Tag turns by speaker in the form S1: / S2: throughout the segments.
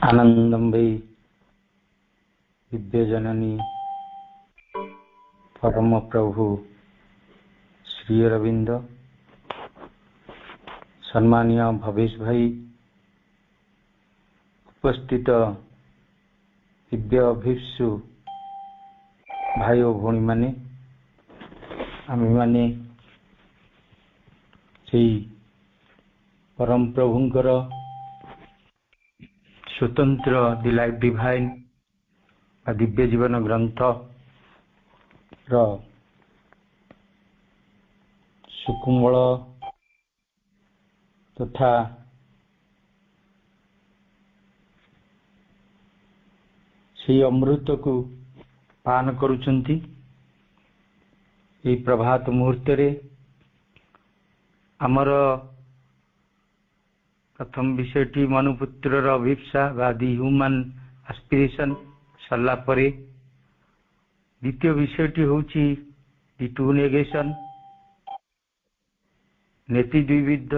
S1: आनंदम वै दिव्यजननी परम प्रभु श्री अरविंद। सम्मानीय भवेश भाई, उपस्थित दिव्य अभिषु भाई और भौणी माने, आम माने से परम प्रभुंकर स्वतंत्र दि लाइफ डिवाइन दिव्य जीवन ग्रंथ रो सुकुमल तथा से अमृत को पान करुचंती। प्रभात मुहूर्त रे आमर प्रथम विषयटी मनुपुत्र अभिप्सा बा दि ह्यूमन एस्पिरेशन सरला परे द्वितीय विषयटी होची दि टू नेगेशन नेति द्विविध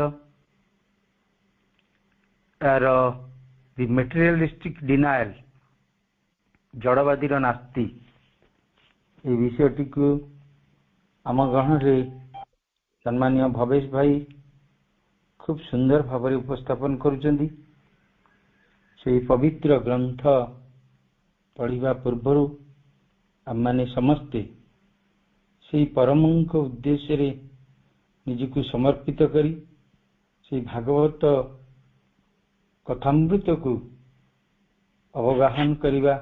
S1: तार दि मेटेरियलिस्टिक डिनायल जड़वादी नास्ति। ये विषयटी को आम ग्रहण रे सम्मानीय भवेश भाई खूब सुंदर भाव उपस्थापन करुचंदी। से पवित्र ग्रंथ पढ़िबा पूर्वर आम माने समस्ते से परमंक उद्देश्य रे निजको समर्पित करी से भागवत कथामृत को अवगाहन करिबा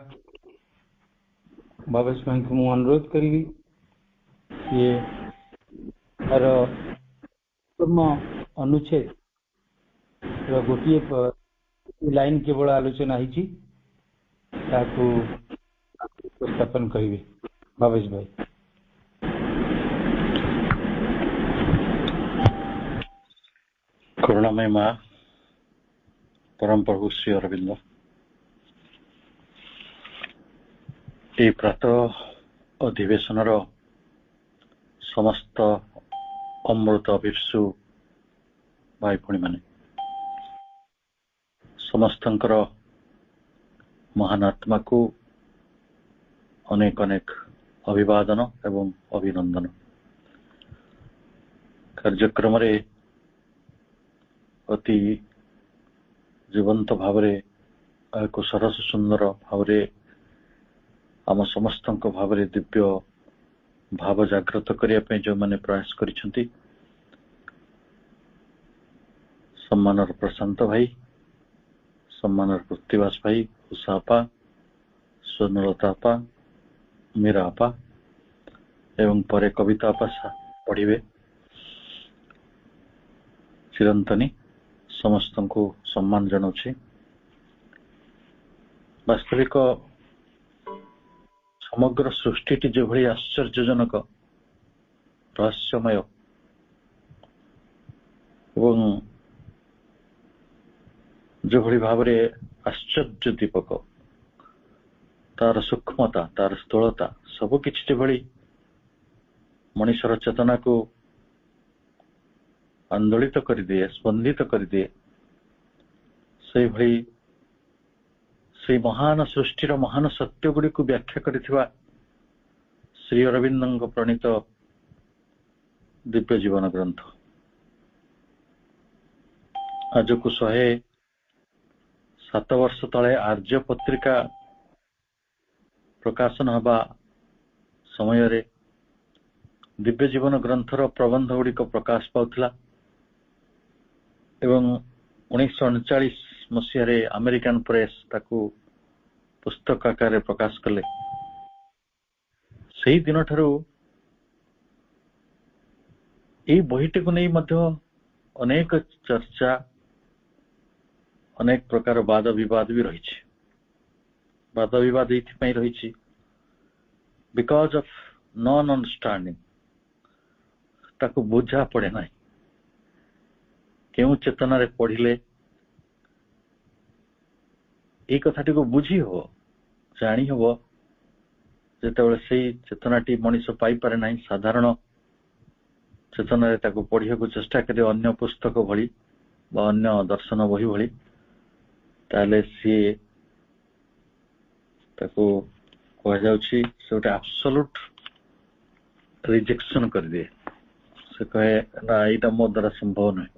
S1: भवेश भाई को मु अनुरोध करी। ये तार अनुच्छेद गोटे लाइन केवल आलोचना होती उपस्थापन करेंगे भवेश भाई।
S2: करुणामय माँ परम प्रभु श्री अरविंद ये प्रातः अधिवेशन समस्त अमृत अभिषु भाई भौणी माने समस्तंकर महान आत्मा को अनेक अनेक अभिवादन एवं अभिनंदन। कार्यक्रम रे अति जीवंत भाव एक सरस सुंदर भाव आम समस्त भाव दिव्य भाव जागृत करने जो मैंने प्रयास करिसेंती। सम्मान प्रशांत भाई, सम्मान प्रतिवास भाई, उषा आपा, स्वर्णलता आपा, मीरा आपा एवं परे कविता आपा पढ़िबे चिरंतनी समस्त को सम्मान जनाऊँ। वास्तविक समग्र सृष्टि जो भली आश्चर्यजनक रहस्यमय एवं जो भली भाव आश्चर्य दीपक तार सूक्ष्मता तार स्थूलता सबकि जो भली मनुष्यर चेतना को आंदोलित कर दिए, स्पंदित कर दिए, से भली से महान सृष्टिर महान सत्य गुड़ी को व्याख्या करिथिबा श्री अरविंद प्रणीत दिव्य जीवन ग्रंथ आज को 107 वर्ष तले आर्य पत्रिका प्रकाशन हवा समय रे दिव्य जीवन ग्रंथर प्रबंध गुड़िक प्रकाश पाउथिला एवं 1939 मसीह अमेरिकन प्रेस ताकू पुस्तक आकार प्रकाश कले। सही दिन ठारू ये बहीटी को नहीं मध्य अनेक चर्चा अनेक प्रकार वाद विवाद भी रही। वाद विवाद ये रही बिकॉज ऑफ नॉन अंडरस्टैंडिंग ताकू बुझा पड़े ना क्यों चेतना रे पढ़िले ये कथाटी को बुझी हो जानी हो जिते से चेतनाटी मनीष पाई पारे ना साधारण चेतना रे ताकू पढ़िया को चेष्टा करे अन्य पुस्तक भली बा अन्य दर्शन बही भली ताले सी ତାକୁ କୁହାଯାଉଛି ସେ ଗୋଟେ ଆବସୋଲ୍ୟୁଟ ରିଜେକ୍ସନ କରିଦିଏ। ସେ କହେ ନା ଏଇଟା ମୋ ଦ୍ୱାରା ସମ୍ଭବ ନୁହେଁ।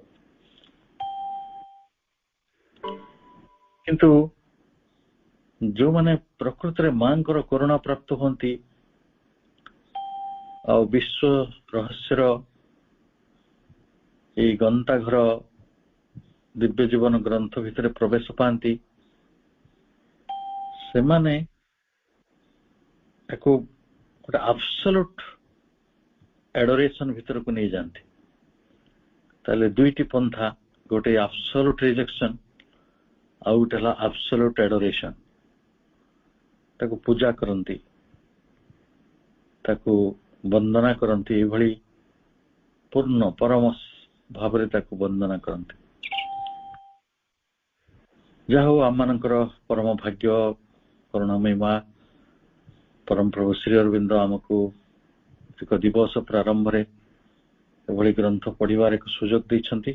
S2: କିନ୍ତୁ ଯୋଉମାନେ ପ୍ରକୃତରେ ମାଙ୍କର କରୁଣା ପ୍ରାପ୍ତ ହୁଅନ୍ତି ଆଉ ବିଶ୍ୱ ରହସ୍ୟର ଏଇ ଗନ୍ତାଘର ଦିବ୍ୟ ଜୀବନ ଗ୍ରନ୍ଥ ଭିତରେ ପ୍ରବେଶ ପାଆନ୍ତି, ସେମାନେ ତାକୁ ଗୋଟେ ଆବସୋଲ୍ୟୁଟ ଆଡୋରେସନ ଭିତରକୁ ନେଇଯାଆନ୍ତି। ତାହେଲେ ଦୁଇଟି ପନ୍ଥା, ଗୋଟେ ଆବସୋଲ୍ୟୁଟ ରିଜେକ୍ସନ ଆଉ ଗୋଟେ ହେଲା ଆବସୋଲ୍ୟୁଟ ଆଡୋରେସନ। ତାକୁ ପୂଜା କରନ୍ତି, ତାକୁ ବନ୍ଦନା କରନ୍ତି, ଏଇଭଳି ପୂର୍ଣ୍ଣ ପରମ ଭାବରେ ତାକୁ ବନ୍ଦନା କରନ୍ତି। ଯାହା ହଉ ଆମମାନଙ୍କର ପରମ ଭାଗ୍ୟ, କରୁଣାମୟୀ ମା ପରମ ପ୍ରଭୁ ଶ୍ରୀ ଅରବିନ୍ଦ ଆମକୁ ଏକ ଦିବସ ପ୍ରାରମ୍ଭରେ ଏଭଳି ଗ୍ରନ୍ଥ ପଢିବାର ଏକ ସୁଯୋଗ ଦେଇଛନ୍ତି।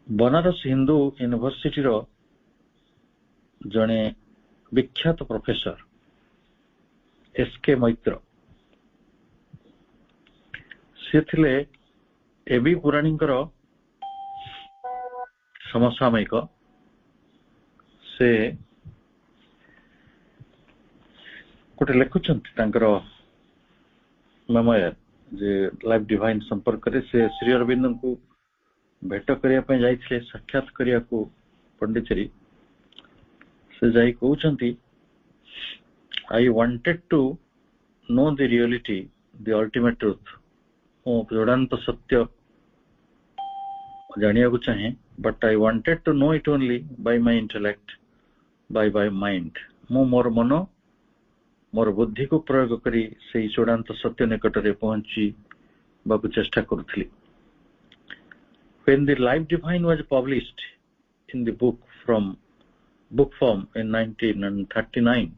S2: ବନାରସ ହିନ୍ଦୁ ୟୁନିଭର୍ସିଟିର ଜଣେ ବିଖ୍ୟାତ ପ୍ରଫେସର ଏସ୍.କେ. ମୈତ୍ର, ସେ ଥିଲେ ଏ.ବି. ପୁରାଣୀଙ୍କର ସମସାମୟିକ। ସେ ଗୋଟେ ଲେଖୁଛନ୍ତି ତାଙ୍କର ମେମୋୟାର ଯେ ଲାଇଫ୍ ଡିଭାଇନ୍ ସମ୍ପର୍କରେ। ସେ ଶ୍ରୀ ଅରବିନ୍ଦଙ୍କୁ ଭେଟ କରିବା ପାଇଁ ଯାଇଥିଲେ, ସାକ୍ଷାତ କରିବାକୁ ପଣ୍ଡିଚେରୀ। ସେ ଯାଇ କହୁଛନ୍ତି, I wanted to know the reality, the ultimate truth. ମୁଁ ଚୂଡ଼ାନ୍ତ ସତ୍ୟ ଜାଣିବାକୁ ଚାହେଁ, but I wanted to know it only by my intellect, by my mind. ମୁଁ ମୋର ମନ, ମୋର ବୁଦ୍ଧିକୁ ପ୍ରୟୋଗ କରି ସେହି ଚୂଡ଼ାନ୍ତ ସତ୍ୟ ନିକଟରେ ପହଞ୍ଚିବାକୁ ଚେଷ୍ଟା କରୁଥିଲି। When the Life Divine was published in the book form in 1939,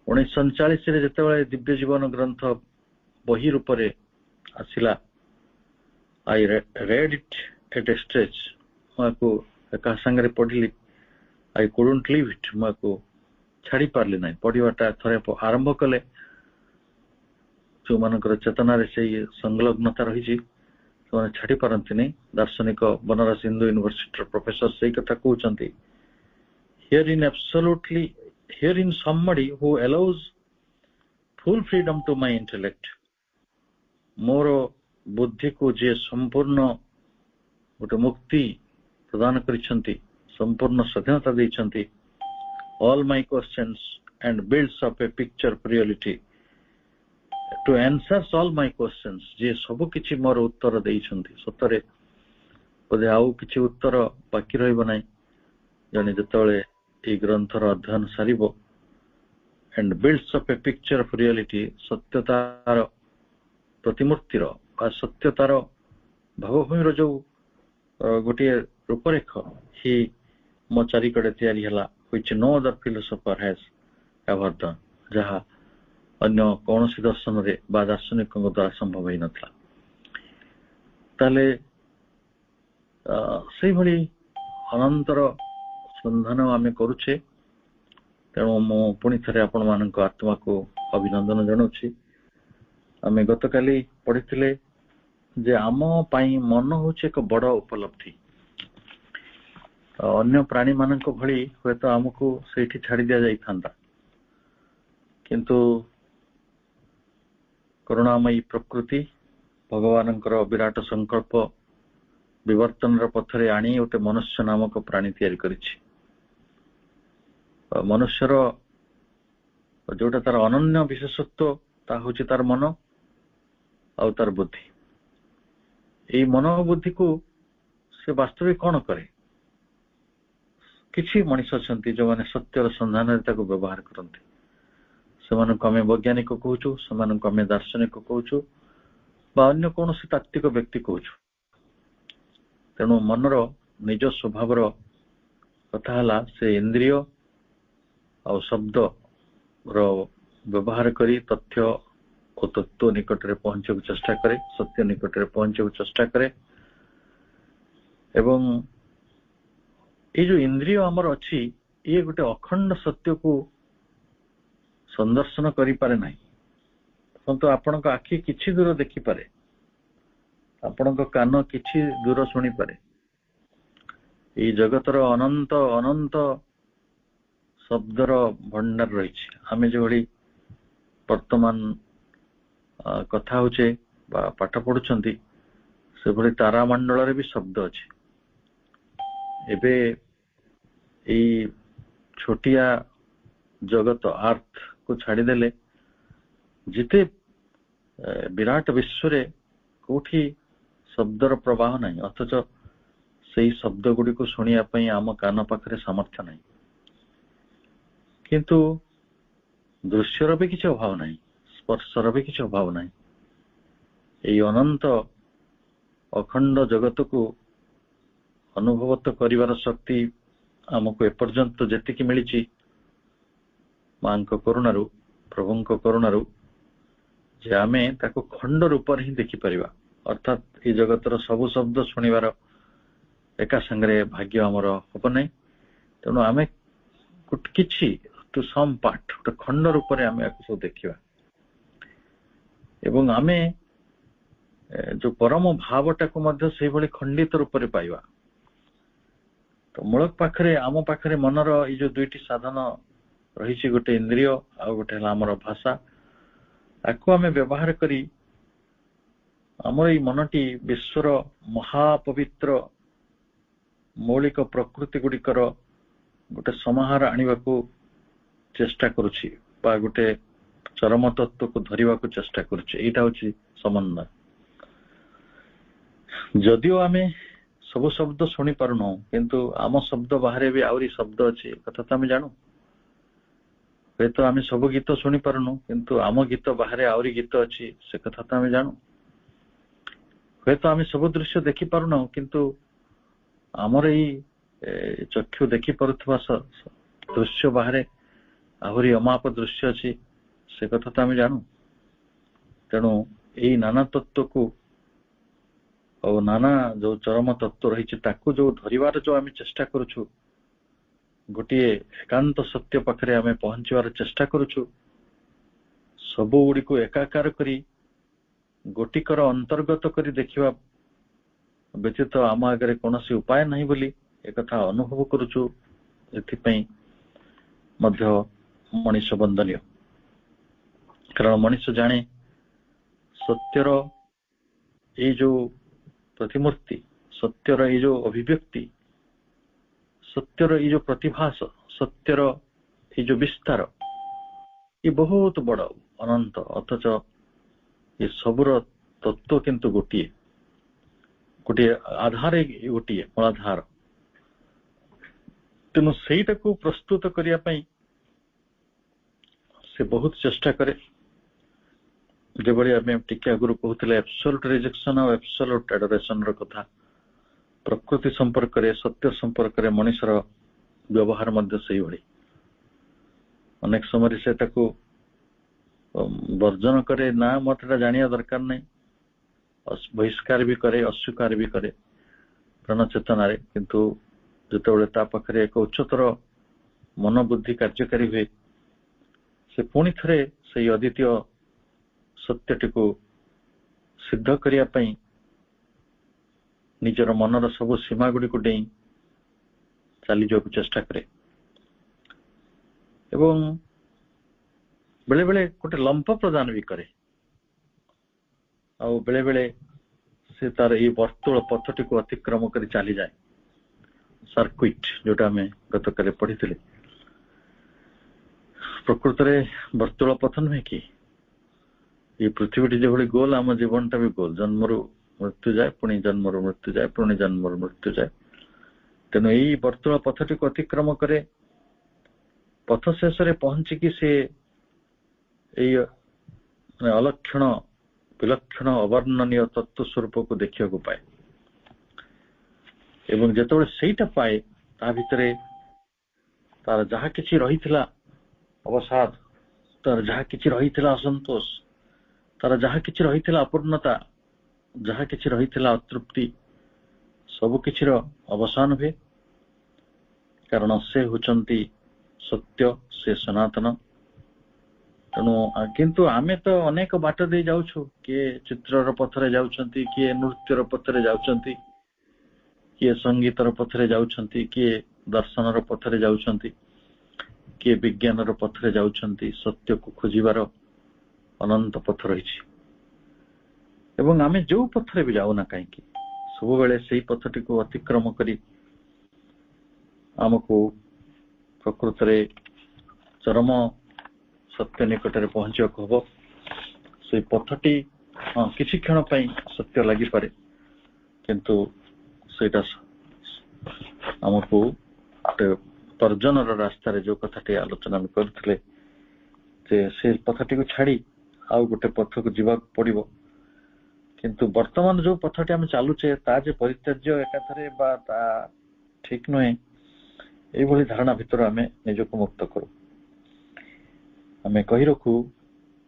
S2: 1939 ରେ ଯେତେବେଳେ ଦିବ୍ୟ ଜୀବନ ଗ୍ରନ୍ଥ ବହି ରୂପରେ ଆସିଲା, I read it at a stretch. ମୁଁ ଆକୁ ଏକା ସାଙ୍ଗରେ ପଢିଲି। I couldn't leave it. ମୁଁ ଆକୁ ଛାଡି ପାରିଲି ନାହିଁ। ପଢିବାଟା ଥରେ ଆରମ୍ଭ କଲେ ଯୋଉମାନଙ୍କର ଚେତନାରେ ସେଇ ସଂଲଗ୍ନତା ରହିଛି ସେମାନେ ଛାଡି ପାରନ୍ତିନି। ଦାର୍ଶନିକ ବନାରସ ହିନ୍ଦୁ ୟୁନିଭର୍ସିଟିର ପ୍ରଫେସର ସେଇ କଥା କହୁଛନ୍ତି। Here in somebody who allows full freedom to my intellect, ମୋର ବୁଦ୍ଧିକୁ ଯିଏ ସମ୍ପୂର୍ଣ୍ଣ ଗୋଟେ ମୁକ୍ତି ପ୍ରଦାନ କରିଛନ୍ତି, ସମ୍ପୂର୍ଣ୍ଣ ସ୍ୱାଧୀନତା ଦେଇଛନ୍ତି, all my questions and builds up a picture of reality to answers all my questions, ଯିଏ ସବୁ କିଛି ମୋର ଉତ୍ତର ଦେଇଛନ୍ତି। ସତରେ ବୋଧେ ଆଉ କିଛି ଉତ୍ତର ବାକି ରହିବ ନାହିଁ। ଜଣେ ଯେତେବେଳେ ଏହି ଗ୍ରନ୍ଥର ଅଧ୍ୟୟନ ସାରିବ, and builds up a picture of reality, ସତ୍ୟତାର ପ୍ରତିମୂର୍ତ୍ତିର ବା ସତ୍ୟତାର ଭାବଭୂମିର ଯୋଉ ଗୋଟିଏ ରୂପରେଖ ହିଁ ମୋ ଚାରିକଡ଼େ ତିଆରି ହେଲା, which no other philosopher has ever done, ଯାହା ଅନ୍ୟ କୌଣସି ଦର୍ଶନରେ ବା ଦାର୍ଶନିକଙ୍କ ଦ୍ୱାରା ସମ୍ଭବ ହେଇନଥିଲା। ତାହେଲେ ସେଇଭଳି ଅନନ୍ତର ସନ୍ଧାନ ଆମେ କରୁଛେ। ତେଣୁ ମୁଁ ପୁଣି ଥରେ ଆପଣମାନଙ୍କ ଆତ୍ମାକୁ ଅଭିନନ୍ଦନ ଜଣାଉଛି। ଆମେ ଗତକାଲି ପଢିଥିଲେ ଯେ ଆମ ପାଇଁ ମନ ହଉଛି ଏକ ବଡ ଉପଲବ୍ଧି। ଅନ୍ୟ ପ୍ରାଣୀ ମାନଙ୍କ ଭଳି ହୁଏତ ଆମକୁ ସେଇଠି ଛାଡି ଦିଆଯାଇଥାନ୍ତା, କିନ୍ତୁ କରୁଣାମୟୀ ପ୍ରକୃତି ଭଗବାନଙ୍କର ବିରାଟ ସଂକଳ୍ପ ବିବର୍ତ୍ତନର ପଥରେ ଆଣି ଗୋଟେ ମନୁଷ୍ୟ ନାମକ ପ୍ରାଣୀ ତିଆରି କରିଛି। ମନୁଷ୍ୟର ଯୋଉଟା ତାର ଅନନ୍ୟ ବିଶେଷତ୍ୱ ତାହା ହଉଛି ତାର ମନ ଆଉ ତାର ବୁଦ୍ଧି। ଏଇ ମନ ବୁଦ୍ଧିକୁ ସେ ବାସ୍ତବିକ କଣ କରେ? କିଛି ମଣିଷ ଅଛନ୍ତି ଯୋଉମାନେ ସତ୍ୟର ସନ୍ଧାନରେ ତାକୁ ବ୍ୟବହାର କରନ୍ତି। ସେମାନଙ୍କୁ ଆମେ ବୈଜ୍ଞାନିକ କହୁଛୁ, ସେମାନଙ୍କୁ ଆମେ ଦାର୍ଶନିକ କହୁଛୁ ବା ଅନ୍ୟ କୌଣସି ତାତ୍ତ୍ୱିକ ବ୍ୟକ୍ତି କହୁଛୁ। ତେଣୁ ମନର ନିଜ ସ୍ୱଭାବର କଥା ହେଲା ସେ ଇନ୍ଦ୍ରିୟ ଆଉ ଶବ୍ଦର ବ୍ୟବହାର କରି ତଥ୍ୟ ଓ ତତ୍ତ୍ୱ ନିକଟରେ ପହଞ୍ଚିବାକୁ ଚେଷ୍ଟା କରେ, ସତ୍ୟ ନିକଟରେ ପହଞ୍ଚିବାକୁ ଚେଷ୍ଟା କରେ। ଏବଂ ଏଇ ଯୋଉ ଇନ୍ଦ୍ରିୟ ଆମର ଅଛି, ये गोटे अखंड सत्य को संदर्शन करि पारे नाही। तो आपणक आखि किछि दूर देखि पारे, आपणक कान किछि दूर सुनी पारे। ये जगतर अनंत अनंत शब्दर भंडार रही। आमे जो भली वर्तमान कथा होचे बा पाठ पढुछंती से भली तारामंडल रे भी शब्द अछि। एबे एई छोटिया जगत अर्थ को छाड़ी देले जिते विराट विश्व रे कोठी शब्दर प्रवाह नहीं, अथच सेई शब्द गुडी को सुनिया पई आम कान पाखरे सामर्थ्य नहीं। किंतु दृश्यर भी किसी अभाव नहीं, स्पर्शर भी किसी अभाव नहीं। एई अनंत अखंड जगत को अनुभवत करिवार शक्ति आमको एपर्यंत जेतिकी मिली मां करुणारू, प्रभुंक करुणारू जे आमे ताको खंड रूप ही देखि परिबा। अर्थात ये जगतर सबु शब्द सुनिबार एका संगरे भाग्य आमर हब नहीं। तेणु आमे किछि टू सम पार्ट गोटे खंड रूप में आमे आको सब देखिबा एवं आमे जो परम भावटा को मध्य से भली खंडित रूप में पाइबा। तो मूलक पाखरे आम पाखरे मनर ये जो दुईटी साधन रही, गोटे इंद्रिय आ गोटे आमर भाषा, ताको आमे व्यवहार करी आमर ये मनटी विश्वर महापवित्र मौलिक प्रकृति गुड़िकर गोटे समाहार आनिबा को चेष्टा करुछि बा गोटे चरम तत्व को धरिबा को चेष्टा करुछि। एटा होछि समन्वय। जदिओ आमे सब शब्द सुनी पारुनो किंतु आम शब्द बाहरे भी आउरी शब्द अछि कथा तो आमे जानू। तो आमे सब गीत सुनी पारुनो किंतु आम गीत बाहरे आउरी गीत अछि से कथा तो आमे जानू। तो आमे सब दृश्य देखि पारुनो किंतु आमर एई चक्षु देखि पारुथबा दृश्य बाहरे आहुरी अमाप दृश्य अछि से कथा तो आमे जानू। तेणु एई नाना तत्व को और नाना जो चरम तत्व रही ताकू जो धरिवार जो आमे चेष्टा करुछु, गोटे एकांत सत्य पाखरे आमे पहुंचवार चेष्टा करुछु, सबु गुडी को एकाकार करी गोटिकर अंतर्गत करी देखिबा व्यतीत आम आगे कौनसी उपाय नहीं बोली एक कथा अनुभव करुछु। एथिपई मध्य मनीष वंदनीय, कारण मनीष जाने सत्यर ये जो प्रतिमूर्ति, सत्यर ये जो अभिव्यक्ति, सत्यर ये जो प्रतिभास, सत्यर ये जो विस्तार, ये बहुत बड़ अनंत, अथच ये सबुर तत्व किंतु गोटे गोटे आधार गोटे मूलाधार। तेणु सेटा को प्रस्तुत करिया पई से बहुत चेष्टा करे। जेबड़ी आमे टिके आगुरु कहूतिले एब्सोल्यूट रिजेक्शन और एब्सोल्यूट एडोरेशन रो कथा, प्रकृति संपर्क रे सत्य संपर्क रे मनुष्यर व्यवहार मध्य सही भली अनेक समय से ताको वर्जन करे ना मतटा जानिया दरकार नहीं, बहिष्कार भी करे, अस्वीकार भी करे प्राण चेतना रे। किंतु जेतेबेले ता पाखरे एक उच्चतर मनोबुद्धि कार्यकारी हुए से पुणी थरे से अद्वितीय सत्यटी को सिद्ध करिया पई निजर मनर सब सीमा गुडी को डेई चली जो चेष्टा करे एवं बेले बेले गोटे लंप प्रदान भी करे और बेले बेले से तार ये वर्तुल पथटी को अतिक्रम कर चली जाए, सर्किट जोटा आम गत काले पढ़ी। प्रकृत रे वर्तुल पथ नुहे कि ये पृथ्वी जो भली गोल आम जीवनटा भी गोल, जन्मरु मृत्यु जाए पुणी जन्मरु मृत्यु जाए पुणी जन्मरु मृत्यु जाए। तेणु यही वर्तुल पथटी को अतिक्रम करे पथ शेष रे पहुंचिकी से अलक्षण विलक्षण अवर्णनीय तत्व स्वरूप को देखा पाए एवं जेतबेले सेटा पाए ता भितरे तार जहा किछि रहिथिला अवसाद, तार जहा किछि रहिथिला असंतोष, तार जहा किछि रहिथिला अपूर्णता, जहा किछि रहिथिला अतृप्ति, सब किछिर अवसान हुए। कारण से होचंती ସତ୍ୟ, ସେ ସନାତନ। ତେଣୁ କିନ୍ତୁ ଆମେ ତ ଅନେକ ବାଟ ଦେଇ ଯାଉଛୁ, କିଏ ଚିତ୍ରର ପଥରେ ଯାଉଛନ୍ତି, କିଏ ନୃତ୍ୟର ପଥରେ ଯାଉଛନ୍ତି, କିଏ ସଙ୍ଗୀତର ପଥରେ ଯାଉଛନ୍ତି, କିଏ ଦର୍ଶନର ପଥରେ ଯାଉଛନ୍ତି, କିଏ ବିଜ୍ଞାନର ପଥରେ ଯାଉଛନ୍ତି। ସତ୍ୟକୁ ଖୋଜିବାର ଅନନ୍ତ ପଥ ରହିଛି ଏବଂ ଆମେ ଯୋଉ ପଥରେ ବି ଯାଉନା କାହିଁକି ସବୁବେଳେ ସେଇ ପଥଟିକୁ ଅତିକ୍ରମ କରି ଆମକୁ ପ୍ରକୃତରେ ଚରମ ସତ୍ୟ ନିକଟରେ ପହଞ୍ଚିବାକୁ ହବ। ସେଇ ପଥଟି କିଛି କ୍ଷଣ ପାଇଁ ସତ୍ୟ ଲାଗିପାରେ, କିନ୍ତୁ ସେଇଟା ଆମକୁ ଗୋଟେ ତର୍ଜନର ରାସ୍ତାରେ ଯୋଉ କଥାଟି ଆଲୋଚନା କରିଥିଲେ ଯେ ସେ ପଥଟିକୁ ଛାଡି ଆଉ ଗୋଟେ ପଥକୁ ଯିବାକୁ ପଡିବ। କିନ୍ତୁ ବର୍ତ୍ତମାନ ଯୋଉ ପଥଟି ଆମେ ଚାଲୁଛେ ତା ଯେ ପରିତ୍ୟାଜ୍ୟ ଏକାଥରେ ବା ତା ଠିକ ନୁହେଁ, ଏଇଭଳି ଧାରଣା ଭିତରୁ ଆମେ ନିଜକୁ ମୁକ୍ତ କରୁ। ଆମେ କହି ରଖୁ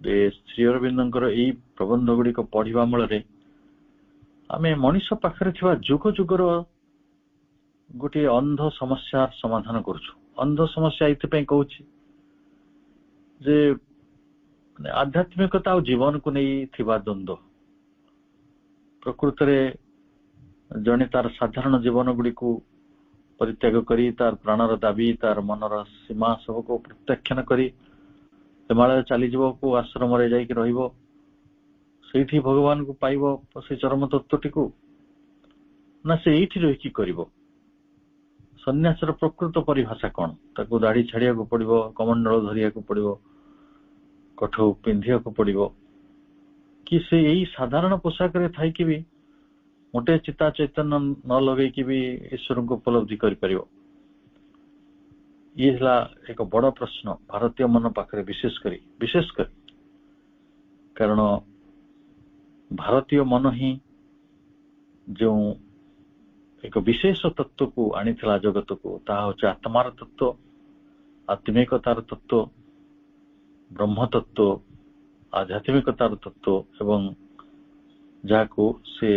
S2: ଯେ ଶ୍ରୀ ଅରବିନ୍ଦଙ୍କର ଏଇ ପ୍ରବନ୍ଧ ଗୁଡିକ ପଢିବା ମୂଳରେ ଆମେ ମଣିଷ ପାଖରେ ଥିବା ଯୁଗ ଯୁଗର ଗୋଟିଏ ଅନ୍ଧ ସମସ୍ୟାର ସମାଧାନ କରୁଛୁ। ଅନ୍ଧ ସମସ୍ୟା ଏଥିପାଇଁ କହୁଛି ଯେ ଆଧ୍ୟାତ୍ମିକତା ଆଉ ଜୀବନକୁ ନେଇ ଥିବା ଦ୍ୱନ୍ଦ୍ୱ। ପ୍ରକୃତରେ ଜଣେ ତାର ସାଧାରଣ ଜୀବନ ଗୁଡିକୁ ପରିତ୍ୟାଗ କରି ତାର ପ୍ରାଣର ଦାବି, ତାର ମନର ସୀମା ସବୁକୁ ପ୍ରତ୍ୟାଖ୍ୟାନ କରି ହିମାଳୟ ଚାଲିଯିବ, କୋଉ ଆଶ୍ରମରେ ଯାଇକି ରହିବ, ସେଇଠି ଭଗବାନଙ୍କୁ ପାଇବ ସେ ଚରମ ତତ୍ତ୍ୱଟିକୁ, ନା ସେ ଏଇଠି ରହିକି କରିବ? ସନ୍ନ୍ୟାସର ପ୍ରକୃତ ପରିଭାଷା କଣ? ତାକୁ ଦାଢି ଛାଡିବାକୁ ପଡିବ, କମଣ୍ଡଳ ଧରିବାକୁ ପଡିବ, କଠଉ ପିନ୍ଧିବାକୁ ପଡିବ, କି ସେ ଏଇ ସାଧାରଣ ପୋଷାକରେ ଥାଇକି ବି ମୋଟେ ଚିତା ଚୈତନ୍ୟ ନ ଲଗେଇକି ବି ଈଶ୍ୱରଙ୍କୁ ଉପଲବ୍ଧି କରିପାରିବ? ଇଏ ହେଲା ଏକ ବଡ ପ୍ରଶ୍ନ ଭାରତୀୟ ମନ ପାଖରେ, ବିଶେଷ କରି କାରଣ ଭାରତୀୟ ମନ ହିଁ ଯେଉଁ ଏକ ବିଶେଷ ତତ୍ତ୍ୱକୁ ଆଣିଥିଲା ଜଗତକୁ, ତାହା ହଉଛି ଆତ୍ମାର ତତ୍ତ୍ୱ, ଆତ୍ମିକତାର ତତ୍ତ୍ୱ, ବ୍ରହ୍ମ ତତ୍ତ୍ୱ, ଆଧ୍ୟାତ୍ମିକତାର ତତ୍ତ୍ୱ, ଏବଂ ଯାହାକୁ ସେ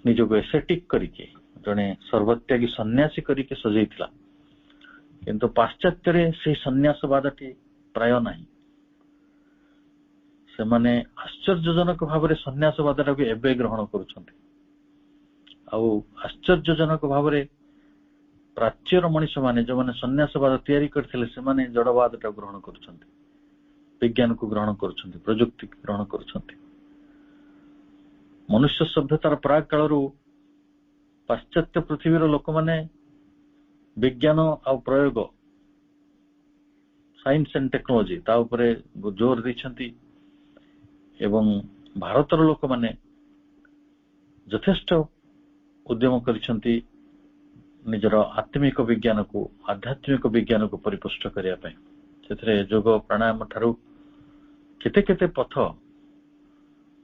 S2: ନିଜକୁ ଏସେଟିକ୍ କରିକି ଜଣେ ସର୍ବତ୍ୟାଗୀ ସନ୍ନ୍ୟାସୀ କରିକି ସଜେଇଥିଲା। କିନ୍ତୁ ପାଶ୍ଚାତ୍ୟରେ ସେହି ସନ୍ନ୍ୟାସବାଦଟି ପ୍ରାୟ ନାହିଁ। ସେମାନେ ଆଶ୍ଚର୍ଯ୍ୟଜନକ ଭାବରେ ସନ୍ନ୍ୟାସବାଦଟାକୁ ଏବେ ଗ୍ରହଣ କରୁଛନ୍ତି, ଆଉ ଆଶ୍ଚର୍ଯ୍ୟଜନକ ଭାବରେ ପ୍ରାଚ୍ୟର ମଣିଷମାନେ ଯୋଉମାନେ ସନ୍ନ୍ୟାସବାଦ ତିଆରି କରିଥିଲେ ସେମାନେ ଜଡବାଦଟାକୁ ଗ୍ରହଣ କରୁଛନ୍ତି, ବିଜ୍ଞାନକୁ ଗ୍ରହଣ କରୁଛନ୍ତି, ପ୍ରଯୁକ୍ତିକୁ ଗ୍ରହଣ କରୁଛନ୍ତି। ମନୁଷ୍ୟ ସଭ୍ୟତାର ପ୍ରାଗ କାଳରୁ ପାଶ୍ଚାତ୍ୟ ପୃଥିବୀର ଲୋକମାନେ ବିଜ୍ଞାନ ଆଉ ପ୍ରୟୋଗ, ସାଇନ୍ସ ଆଣ୍ଡ ଟେକ୍ନୋଲୋଜି ତା ଉପରେ ଜୋର ଦେଇଛନ୍ତି ଏବଂ ଭାରତର ଲୋକମାନେ ଯଥେଷ୍ଟ ଉଦ୍ୟମ କରିଛନ୍ତି ନିଜର ଆତ୍ମିକ ବିଜ୍ଞାନକୁ, ଆଧ୍ୟାତ୍ମିକ ବିଜ୍ଞାନକୁ ପରିପୁଷ୍ଟ କରିବା ପାଇଁ। ସେଥିରେ ଯୋଗ ପ୍ରାଣାୟାମ ଠାରୁ କେତେ କେତେ ପଥ,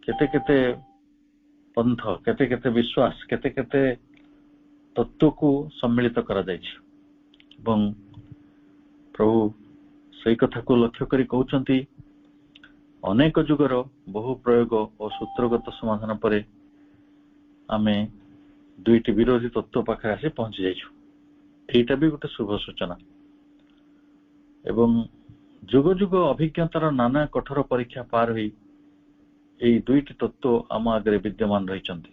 S2: କେତେ କେତେ ପନ୍ଥ, କେତେ କେତେ ବିଶ୍ୱାସ, କେତେ କେତେ ତତ୍ତ୍ୱକୁ ସମ୍ମିଳିତ କରାଯାଇଛି। ଏବଂ ପ୍ରଭୁ ସେଇ କଥାକୁ ଲକ୍ଷ୍ୟ କରି କହୁଛନ୍ତି, ଅନେକ ଯୁଗର ବହୁ ପ୍ରୟୋଗ ଓ ସୂତ୍ରଗତ ସମାଧାନ ପରେ ଆମେ ଦୁଇଟି ବିରୋଧୀ ତତ୍ତ୍ୱ ପାଖରେ ଆସି ପହଞ୍ଚି ଯାଇଛୁ। ଏଇଟା ବି ଗୋଟେ ଶୁଭ ସୂଚନା। ଏବଂ ଯୁଗ ଯୁଗ ଅଭିଜ୍ଞତାର ନାନା କଠୋର ପରୀକ୍ଷା ପାର ହୋଇ ଏଇ ଦୁଇଟି ତତ୍ତ୍ୱ ଆମ ଆଗରେ ବିଦ୍ୟମାନ ରହିଛନ୍ତି।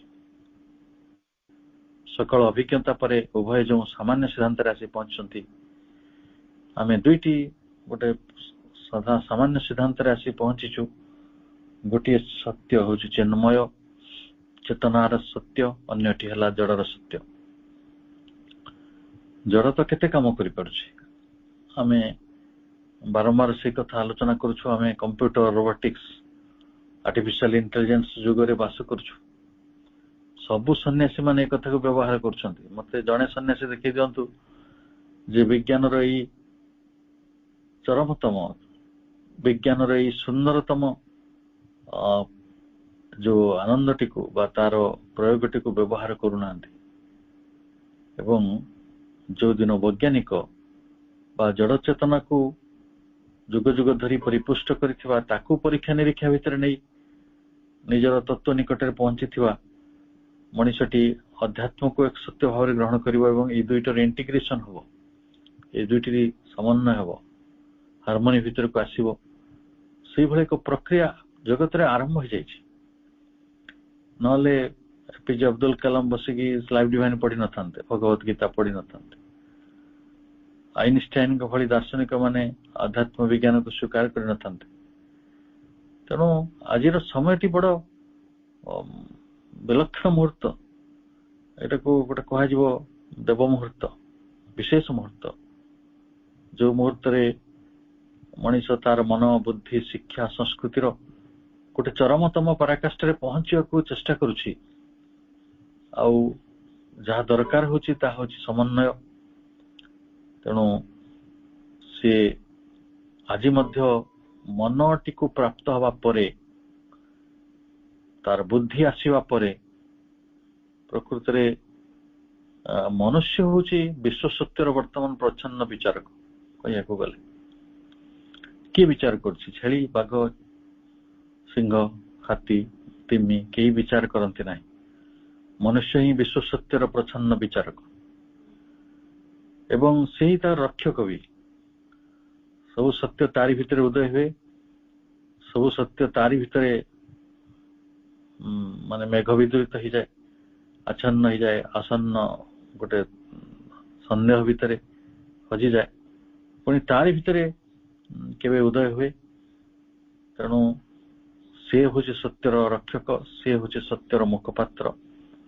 S2: ସକଳ ଅଭିଜ୍ଞତା ପରେ ଉଭୟ ଯେଉଁ ସାମାନ୍ୟ ସିଦ୍ଧାନ୍ତରେ ଆସି ପହଞ୍ଚିଛନ୍ତି, ଆମେ ଦୁଇଟି ଗୋଟେ ସାମାନ୍ୟ ସିଦ୍ଧାନ୍ତରେ ଆସି ପହଞ୍ଚିଛୁ। ଗୋଟିଏ ସତ୍ୟ ହଉଛି ଚିନ୍ମୟ ଚେତନାର ସତ୍ୟ, ଅନ୍ୟଟି ହେଲା ଜଡର ସତ୍ୟ। ଜଡ ତ କେତେ କାମ କରିପାରୁଛି, ଆମେ ବାରମ୍ବାର ସେଇ କଥା ଆଲୋଚନା କରୁଛୁ। ଆମେ କମ୍ପ୍ୟୁଟର, ରୋବୋଟିକ୍ସ, ଆର୍ଟିଫିସିଆଲ ଇଣ୍ଟେଲିଜେନ୍ସ ଯୁଗରେ ବାସ କରୁଛୁ। ସବୁ ସନ୍ନ୍ୟାସୀ ମାନେ ଏ କଥାକୁ ବ୍ୟବହାର କରୁଛନ୍ତି। ମତେ ଜଣେ ସନ୍ନ୍ୟାସୀ ଦେଖେଇ ଦିଅନ୍ତୁ ଯେ ବିଜ୍ଞାନର ଏଇ ଚରମତମ, ବିଜ୍ଞାନର ଏଇ ସୁନ୍ଦରତମ ଯୋଉ ଆନନ୍ଦଟିକୁ ବା ତାର ପ୍ରୟୋଗଟିକୁ ବ୍ୟବହାର କରୁନାହାନ୍ତି। ଏବଂ ଯୋଉ ଦିନ ବୈଜ୍ଞାନିକ ବା ଜଡ ଚେତନାକୁ ଯୁଗ ଯୁଗ ଧରି ପରିପୁଷ୍ଟ କରିଥିବା, ତାକୁ ପରୀକ୍ଷା ନିରୀକ୍ଷା ଭିତରେ ନେଇ ନିଜର ତତ୍ତ୍ୱ ନିକଟରେ ପହଞ୍ଚିଥିବା ମଣିଷଟି ଅଧ୍ୟାତ୍ମକୁ ଏକ ସତ୍ୟ ଭାବରେ ଗ୍ରହଣ କରିବ ଏବଂ ଏଇ ଦୁଇଟିର ଇଣ୍ଟିଗ୍ରେସନ ହବ, ଏଇ ଦୁଇଟି ସମନ୍ୱୟ ହେବ, ହାରମୋନି ଭିତରକୁ ଆସିବ, ସେଇଭଳି ଏକ ପ୍ରକ୍ରିୟା ଜଗତରେ ଆରମ୍ଭ ହେଇଯାଇଛି। ନହେଲେ ଏପିଜେ ଅବଦୁଲ କଲାମ ବସିକି ଲାଇଫ ଡିଭାଇନ ପଢିନଥାନ୍ତେ, ଭଗବତ ଗୀତା ପଢିନଥାନ୍ତେ। ଆଇନଷ୍ଟାଇନଙ୍କ ଭଳି ଦାର୍ଶନିକ ମାନେ ଆଧ୍ୟାତ୍ମ ବିଜ୍ଞାନକୁ ସ୍ୱୀକାର କରିନଥାନ୍ତେ। ତେଣୁ ଆଜିର ସମୟଟି ବଡ ବିଲକ୍ଷଣ ମୁହୂର୍ତ୍ତ। ଏଟାକୁ ଗୋଟେ କୁହାଯିବ ଦେବ ମୁହୂର୍ତ୍ତ, ବିଶେଷ ମୁହୂର୍ତ୍ତ, ଯୋଉ ମୁହୂର୍ତ୍ତରେ ମଣିଷ ତାର ମନ, ବୁଦ୍ଧି, ଶିକ୍ଷା, ସଂସ୍କୃତିର ଗୋଟେ ଚରମତମ ପରାକାଷ୍ଠରେ ପହଞ୍ଚିବାକୁ ଚେଷ୍ଟା କରୁଛି। ଆଉ ଯାହା ଦରକାର ହଉଛି ତାହା ହଉଛି ସମନ୍ୱୟ। ତେଣୁ ସିଏ ଆଜି ମଧ୍ୟ ମନଟିକୁ ପ୍ରାପ୍ତ ହେବା ପରେ, ତାର ବୁଦ୍ଧି ଆସିବା ପରେ, ପ୍ରକୃତରେ ମନୁଷ୍ୟ ହଉଛି ବିଶ୍ୱ ସତ୍ୟର ବର୍ତ୍ତମାନ ପ୍ରଚ୍ଛନ୍ନ ବିଚାରକ। କହିବାକୁ ଗଲେ କିଏ ବିଚାର କରୁଛି? ଛେଳି, ବାଘ, ସିଂହ, ହାତୀ, ତିମି କେହି ବିଚାର କରନ୍ତି ନାହିଁ। ମନୁଷ୍ୟ ହିଁ ବିଶ୍ୱ ସତ୍ୟର ପ୍ରଚ୍ଛନ୍ନ ବିଚାରକ ଏବଂ ସେହି ତାର ରକ୍ଷକ ବି। ସବୁ ସତ୍ୟ ତାରି ଭିତରେ ଉଦୟ ହୁଏ, ସବୁ ସତ୍ୟ ତାରି ଭିତରେ ମାନେ ମେଘ ବିଦୂରିତ ହେଇଯାଏ, ଆଚ୍ଛନ୍ନ ହେଇଯାଏ, ଆସନ୍ନ ଗୋଟେ ସନ୍ଦେହ ଭିତରେ ହଜିଯାଏ, ପୁଣି ତାରି ଭିତରେ କେବେ ଉଦୟ ହୁଏ। ତେଣୁ ସେ ହଉଛି ସତ୍ୟର ରକ୍ଷକ, ସେ ହଉଛି ସତ୍ୟର ମୁଖପାତ୍ର।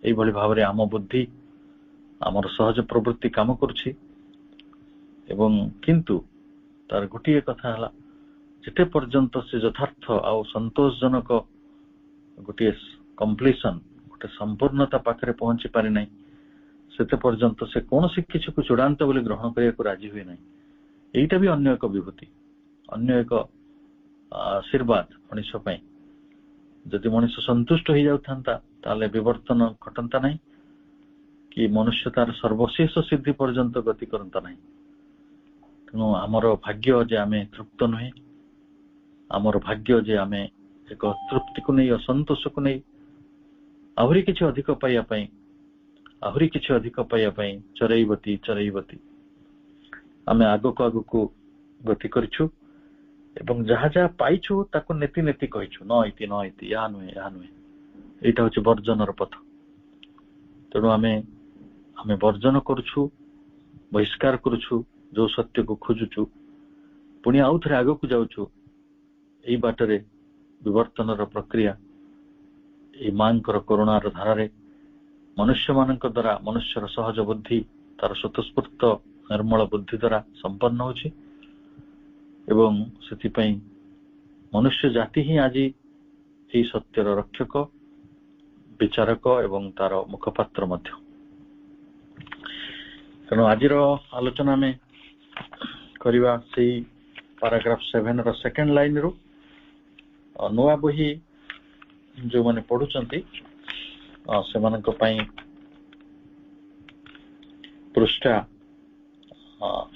S2: ଏଇଭଳି ଭାବରେ ଆମ ବୁଦ୍ଧି, ଆମର ସହଜ ପ୍ରବୃତ୍ତି କାମ କରୁଛି। ଏବଂ କିନ୍ତୁ ତାର ଗୋଟିଏ କଥା ହେଲା, ଯେତେ ପର୍ଯ୍ୟନ୍ତ ସେ ଯଥାର୍ଥ ଆଉ ସନ୍ତୋଷଜନକ ଗୋଟିଏ କମ୍ପ୍ଲିସନ, ଗୋଟେ ସମ୍ପୂର୍ଣ୍ଣତା ପାଖରେ ପହଞ୍ଚି ପାରିନାହିଁ, ସେତେ ପର୍ଯ୍ୟନ୍ତ ସେ କୌଣସି କିଛିକୁ ଚୂଡାନ୍ତ ବୋଲି ଗ୍ରହଣ କରିବାକୁ ରାଜି ହୁଏ ନାହିଁ। ଏଇଟା ବି ଅନ୍ୟ ଏକ ବିଭୂତି, ଅନ୍ୟ ଏକ ଆଶୀର୍ବାଦ ମଣିଷ ପାଇଁ। ଯଦି ମଣିଷ ସନ୍ତୁଷ୍ଟ ହେଇଯାଉଥାନ୍ତା ତାହେଲେ ବିବର୍ତ୍ତନ ଘଟନ୍ତା ନାହିଁ, କି ମନୁଷ୍ୟ ତାର ସର୍ବଶେଷ ସିଦ୍ଧି ପର୍ଯ୍ୟନ୍ତ ଗତି କରନ୍ତା ନାହିଁ। ତେଣୁ ଆମର ଭାଗ୍ୟ ଯେ ଆମେ ତୃପ୍ତ ନୁହେଁ, ଆମର ଭାଗ୍ୟ ଯେ ଆମେ ଏକ ତୃପ୍ତିକୁ ନେଇ, ଅସନ୍ତୋଷକୁ ନେଇ ଆହୁରି କିଛି ଅଧିକ ପାଇବା ପାଇଁ, ଆହୁରି କିଛି ଅଧିକ ପାଇବା ପାଇଁ ଚରେଇବତୀ ଆମେ ଆଗକୁ ଆଗକୁ ଗତି କରିଛୁ ଏବଂ ଯାହା ଯାହା ପାଇଛୁ ତାକୁ ନେତି ନେତି କହିଛୁ, ନ ଇତି, ଏହା ନୁହେଁ, ଏହା ନୁହେଁ। ଏଇଟା ହଉଛି ବର୍ଜନର ପଥ। ତେଣୁ ଆମେ ବର୍ଜନ କରୁଛୁ, ବହିଷ୍କାର କରୁଛୁ ଯୋଉ ସତ୍ୟକୁ ଖୋଜୁଛୁ, ପୁଣି ଆଉ ଥରେ ଆଗକୁ ଯାଉଛୁ। ଏଇ ବାଟରେ ବିବର୍ତ୍ତନର ପ୍ରକ୍ରିୟା ଏଇ ମାଙ୍କର କରୁଣାର ଧାରାରେ ମନୁଷ୍ୟମାନଙ୍କ ଦ୍ୱାରା, ମନୁଷ୍ୟର ସହଜ ବୁଦ୍ଧି, ତାର ସ୍ୱତଃସ୍ଫୂର୍ତ୍ତ ନିର୍ମଳ ବୁଦ୍ଧି ଦ୍ୱାରା ସମ୍ପନ୍ନ ହଉଛି। ଏବଂ ସେଥିପାଇଁ ମନୁଷ୍ୟ ଜାତି ହିଁ ଆଜି ଏହି ସତ୍ୟର ରକ୍ଷକ, ବିଚାରକ ଏବଂ ତାର ମୁଖପାତ୍ର ମଧ୍ୟ। ତେଣୁ ଆଜିର ଆଲୋଚନା ଆମେ କରିବା ସେଇ ପାରାଗ୍ରାଫ 7 ର ସେକେଣ୍ଡ ଲାଇନରୁ। ନୂଆ ବହି ଯୋଉମାନେ ପଢୁଛନ୍ତି ସେମାନଙ୍କ ପାଇଁ ପୃଷ୍ଠା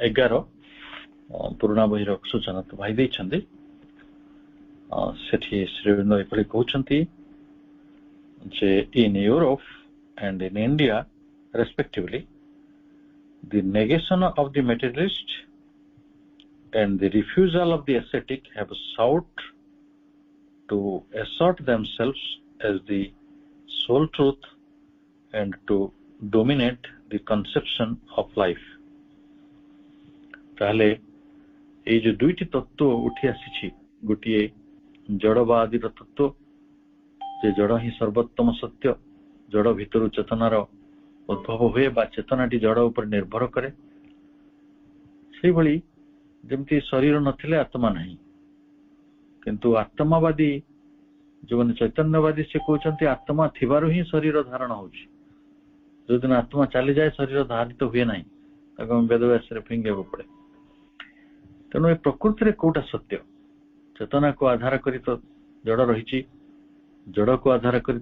S2: 11 ପୁରୁଣା ବହିର ସୂଚନା ତ ଭାଇ ଦେଇଛନ୍ତି। ସେଠି ଶ୍ରୀବିନ୍ଦ ଏଭଳି କହୁଛନ୍ତି ଯେ in Europe and in India respectively, the negation of the materialist and the refusal of the ascetic have sought to assert themselves as the sole truth and to dominate the conception of life. ତାହେଲେ ଏଇ ଯୋଉ ଦୁଇଟି ତତ୍ତ୍ୱ ଉଠି ଆସିଛି, ଗୋଟିଏ ଜଡବାଦୀର ତତ୍ତ୍ୱ ଯେ ଜଡ ହିଁ ସର୍ବୋତ୍ତମ ସତ୍ୟ, ଜଡ ଭିତରୁ ଚେତନାର ଉଦ୍ଭବ ହୁଏ ବା ଚେତନାଟି ଜଡ ଉପରେ ନିର୍ଭର କରେ। ସେଇଭଳି ଯେମିତି ଶରୀର ନଥିଲେ ଆତ୍ମା ନାହିଁ, କିନ୍ତୁ ଆତ୍ମାବାଦୀ ଯୋଉମାନେ ଚୈତନ୍ୟବାଦୀ ସେ କହୁଛନ୍ତି ଆତ୍ମା ଥିବାରୁ ହିଁ ଶରୀର ଧାରଣ ହଉଛି। ଯୋଉଦିନ ଆତ୍ମା ଚାଲିଯାଏ ଶରୀର ଧାରିତ ହୁଏ ନାହିଁ, ତାକୁ ଆମେ ବେଦବ୍ୟାସରେ ଫିଙ୍ଗିବାକୁ ପଡେ। ତେଣୁ ଏ ପ୍ରକୃତିରେ କୋଉଟା ସତ୍ୟ? ଚେତନାକୁ ଆଧାର କରି ତ ଜଡ ରହିଛି, ଜଡକୁ ଆଧାର କରି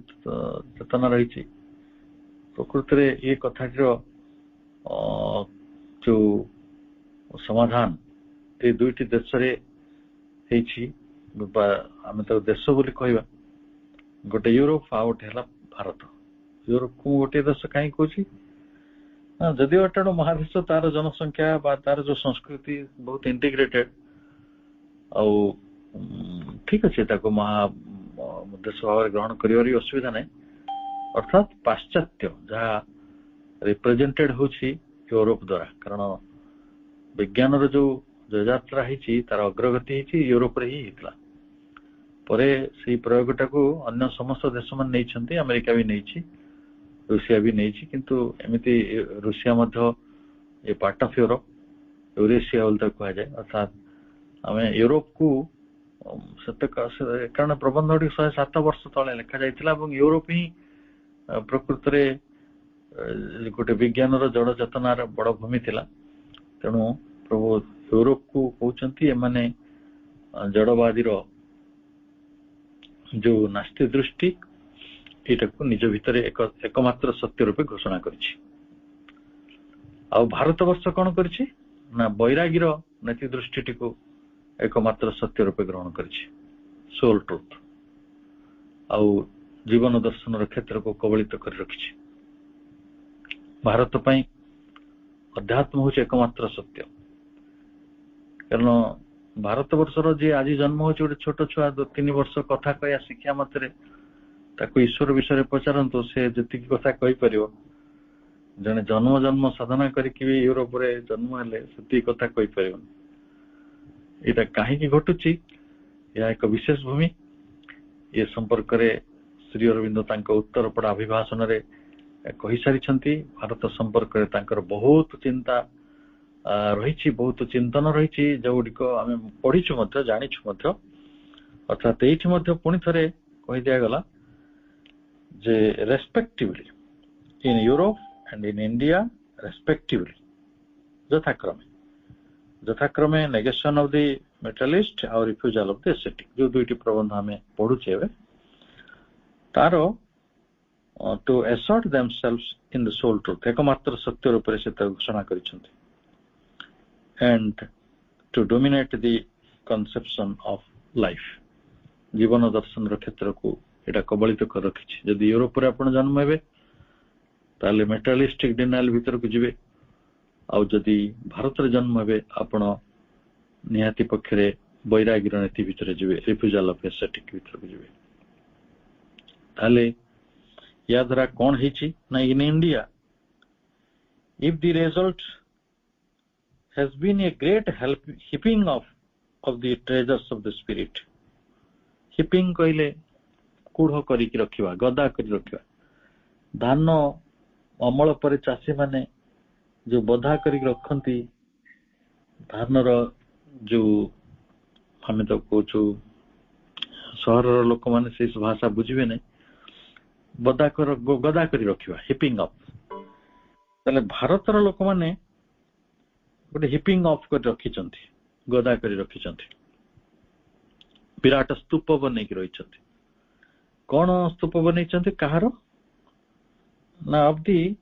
S2: ଚେତନା ରହିଛି। ପ୍ରକୃତିରେ ଏ କଥାଟିର ଯୋଉ ସମାଧାନ ଏ ଦୁଇଟି ଦେଶରେ ହେଇଛି, ବା ଆମେ ତାକୁ ଦେଶ ବୋଲି କହିବା। ଗୋଟେ ୟୁରୋପ ଆଉ ଗୋଟେ ହେଲା ଭାରତ। ୟୁରୋପକୁ ମୁଁ ଗୋଟିଏ ଦେଶ କାହିଁକି କହୁଛି? जदिव एटा महादेश तार जनसंख्या बा तार जो संस्कृति बहुत इंटीग्रेटेड आउ ठीक अच्छे देश भाव ग्रहण कर असुविधा नहीं अर्थात पाश्चात्य जहाँ रिप्रेजेंटेड होची यूरोप द्वारा कारण विज्ञान जो यात्रा है तार अग्रगति यूरोप रे ही हितला परे से प्रयोगटा को अन्य समस्त देश मन नहीं अमेरिका भी नहीं रूसिया भी नहीं किंतु एमती Russia Madhya A part of Europe Eurasia बोलते कह जाए अर्थात आम यूरोप को कारण प्रबंध 107 वर्ष तले लिखा जाइथिला यूरोप ही प्रकृत रे गोटे विज्ञान जड़ चेतनार बड़ भूमि थिला तेणु प्रभु यूरोप को कहते एमाने जड़वादी जो नास्तिक दृष्टि एटा को निज भितर एकमात्र सत्य रूपे घोषणा करिछि आ भारत वर्ष कौन करिछि ना बैरागीर नैतिक दृष्टि को एकमात्र सत्य रूपे ग्रहण करिछि सोल ट्रुथ आ जीवन दर्शन क्षेत्र को कबलित कर रखिछि भारत पई अध्यात्म होछि एकमात्र सत्य कारण भारत वर्षर जे आज जन्म होछि गोटे छोट छुआ 2-3 वर्ष कथा कहया शिक्षा मतरे ताको ईश्वर विषय पचारंतु से जति कथा कहि परियो जने जन्म जन्म साधना करिकि यूरोप रे जन्म हेले सती कथा कहि परियो एटा काहे कि घटुची या एक विशेष भूमि ये संपर्क रे श्री अरविंद तांको उत्तर पड़ा अभिभाषण रे कहि सारी छंती भारत संपर्क रे तांकर बहुत चिंता रही बहुत चिंतन रही जो आम पढ़ीचु जानीचु अर्थात ये पुणी थे कही दिया गला जे respectively in Europe and in India respectively यथाक्रमे नेगेशन ऑफ द मेटलिस्ट और रिफ्यूजल ऑफ द एस्थेटिक जो दुईटी प्रबंध आम पढ़ुचे तार to assert themselves in the sole truth एकमात्र सत्य रूप से घोषणा करिसेंती and to dominate the conception of life जीवन दर्शन क्षेत्र को एटा कबलित कर रखिछि यदि यूरोप रे आपण जन्म हेबे ताले मेटलिस्टिक डिनाइल भीतर को जिवे आ जदि भारत रे जन्म हेबे आपण निहाती पक्षरे बैरागी रणनीति भीतर जिवे रिफ्यूजल ऑफ एस्थेटिक भीतर को जिवे ताले या द्वारा कोन हिछि ना in India if the result has been a great heaping of the treasures of the spirit heaping कहले कूढ़ करी रखिवा गदा करी रखिवा धान अमल पर चाषी माने जो बधा करी रखंती धानर जो हमें तो कहूँ सहर लोक माने से भाषा बुझिबे नहीं बदा कर गदा करी रखिवा हिपिंग अप ताले भारतर लोक माने गोटे हिपिंग अफ कर रखिचंती गदा कर रखिचंती विराट स्तूप बनैकी रहिचंती कौन स्तूप बनैचंती कहार ना of the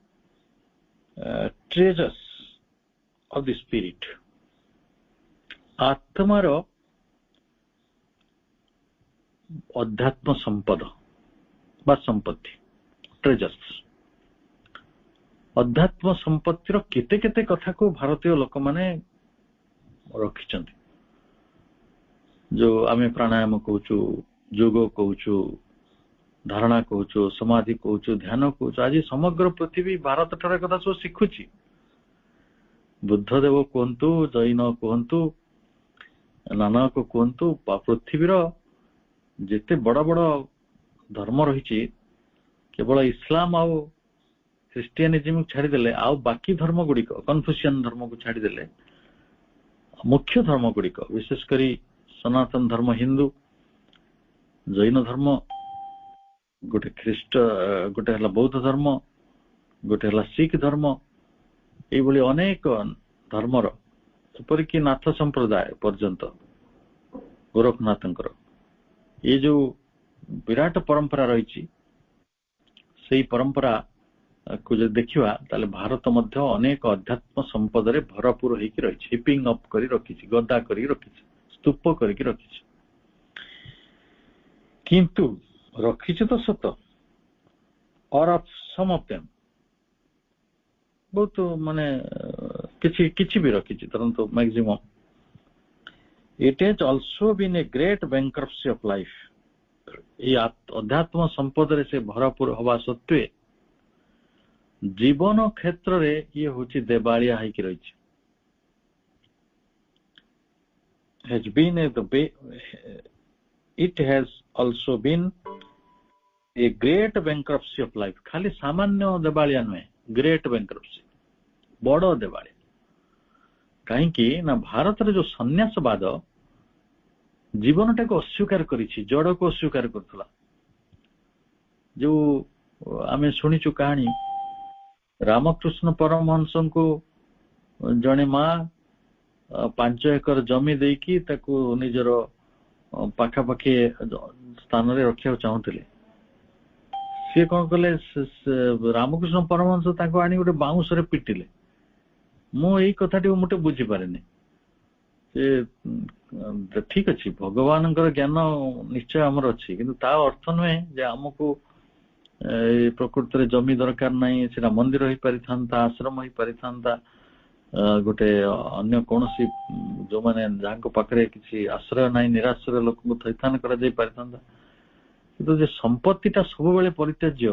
S2: treasures of the spirit आत्मार अध्यात्म संपद बा संपत्ति ट्रेजर्स अध्यात्म संपत्तिर केते केते कथा को भारतीय लोक माने रखिचंती जो आमे प्राणायाम कहूचु योग कहूचु धारणा कहूचु समाधि कहूचु ध्यान कहूचु आज समग्र पृथ्वी भारत ठारे कथा सब शिखुची बुद्ध देव कहंतु जैन कहंतु नानक कहंतु पृथ्वीर जेते बड़ बड़ धर्म रही केवल इस्लाम आ ख्रिस्टियानिज्म छाड़देले आउ बाकी धर्म गुड़िक कन्फ्यूशियन धर्म को छाड़देले मुख्य धर्म गुड़िक विशेषकर सनातन धर्म हिंदू जैन धर्म गोटे ख्रीष्ट गोटे हला बौद्ध धर्म गोटे हला सिख धर्म ये अनेक धर्मर एपरिक नाथ संप्रदाय पर्यंत गोरखनाथ ये जो विराट परंपरा रही से परंपरा को जो देखिवा ताले भारत मध्य अनेक अध्यात्म संपद रे भरपूर होइकी रही हिपिंग अप करी रखिछि गदा करी रखिछि स्तूप करी रखिछि किंतु रखिछि तो सत और ऑफ सम ऑफ देम ବହୁତ ମାନେ କିଛି ବି ରଖିଛି ଧରନ୍ତୁ maximum. It has also been a great bankruptcy of life. এই ଅଧ୍ୟାତ୍ମ ସମ୍ପଦରେ ସେ ଭରପୁର ହବା ସତ୍ତ୍ୱେ ଜୀବନ କ୍ଷେତ୍ରରେ ଇଏ ହଉଛି ଦେବାଳିଆ ହେଇକି ରହିଛି। It has also been a great bankruptcy of life. ଖାଲି ସାମାନ୍ୟ ଦେବାଳିଆ ନୁହେଁ, ଗ୍ରେଟ୍ bankruptcy, ବଡ ଦେବାଳିଆ। କାହିଁକି ନା ଭାରତରେ ଯୋଉ ସନ୍ନ୍ୟାସବାଦ ଜୀବନଟାକୁ ଅସ୍ୱୀକାର କରିଛି, ଜଡକୁ ଅସ୍ୱୀକାର କରୁଥିଲା। ଯୋଉ ଆମେ ଶୁଣିଛୁ କାହାଣୀ, ରାମକୃଷ୍ଣ ପରମହଂସଙ୍କୁ ଜଣେ ମା 5 ଏକର ଜମି ଦେଇକି ତାକୁ ନିଜର ପାଖାପାଖି ସ୍ଥାନରେ ରଖିବାକୁ ଚାହୁଁଥିଲେ। ସିଏ କଣ କଲେ, ରାମକୃଷ୍ଣ ପରମହଂସ ତାଙ୍କୁ ଆଣି ଗୋଟେ ବାଉଁଶରେ ପିଟିଲେ। ମୁଁ ଏଇ କଥାଟିକୁ ମୋଟେ ବୁଝିପାରେନି। ସେ ଠିକ ଅଛି, ଭଗବାନଙ୍କର ଜ୍ଞାନ ନିଶ୍ଚୟ ଆମର ଅଛି, କିନ୍ତୁ ତା ଅର୍ଥ ନୁହେଁ ଯେ ଆମକୁ ଏଇ ପ୍ରକୃତରେ ଜମି ଦରକାର ନାହିଁ। ସେଟା ମନ୍ଦିର ହେଇପାରିଥାନ୍ତା, ଆଶ୍ରମ ହେଇପାରିଥାନ୍ତା, ଗୋଟେ ଅନ୍ୟ କୌଣସି ଯୋଉମାନେ ଯାହାଙ୍କ ପାଖରେ କିଛି ଆଶ୍ରୟ ନାହିଁ, ନିରାଶ୍ରୟ ଲୋକଙ୍କୁ ଥଇଥାନ କରାଯାଇ ପାରିଥାନ୍ତା। କିନ୍ତୁ ଯେ ସମ୍ପତ୍ତିଟା ସବୁବେଳେ ପରିତ୍ୟାଜ୍ୟ,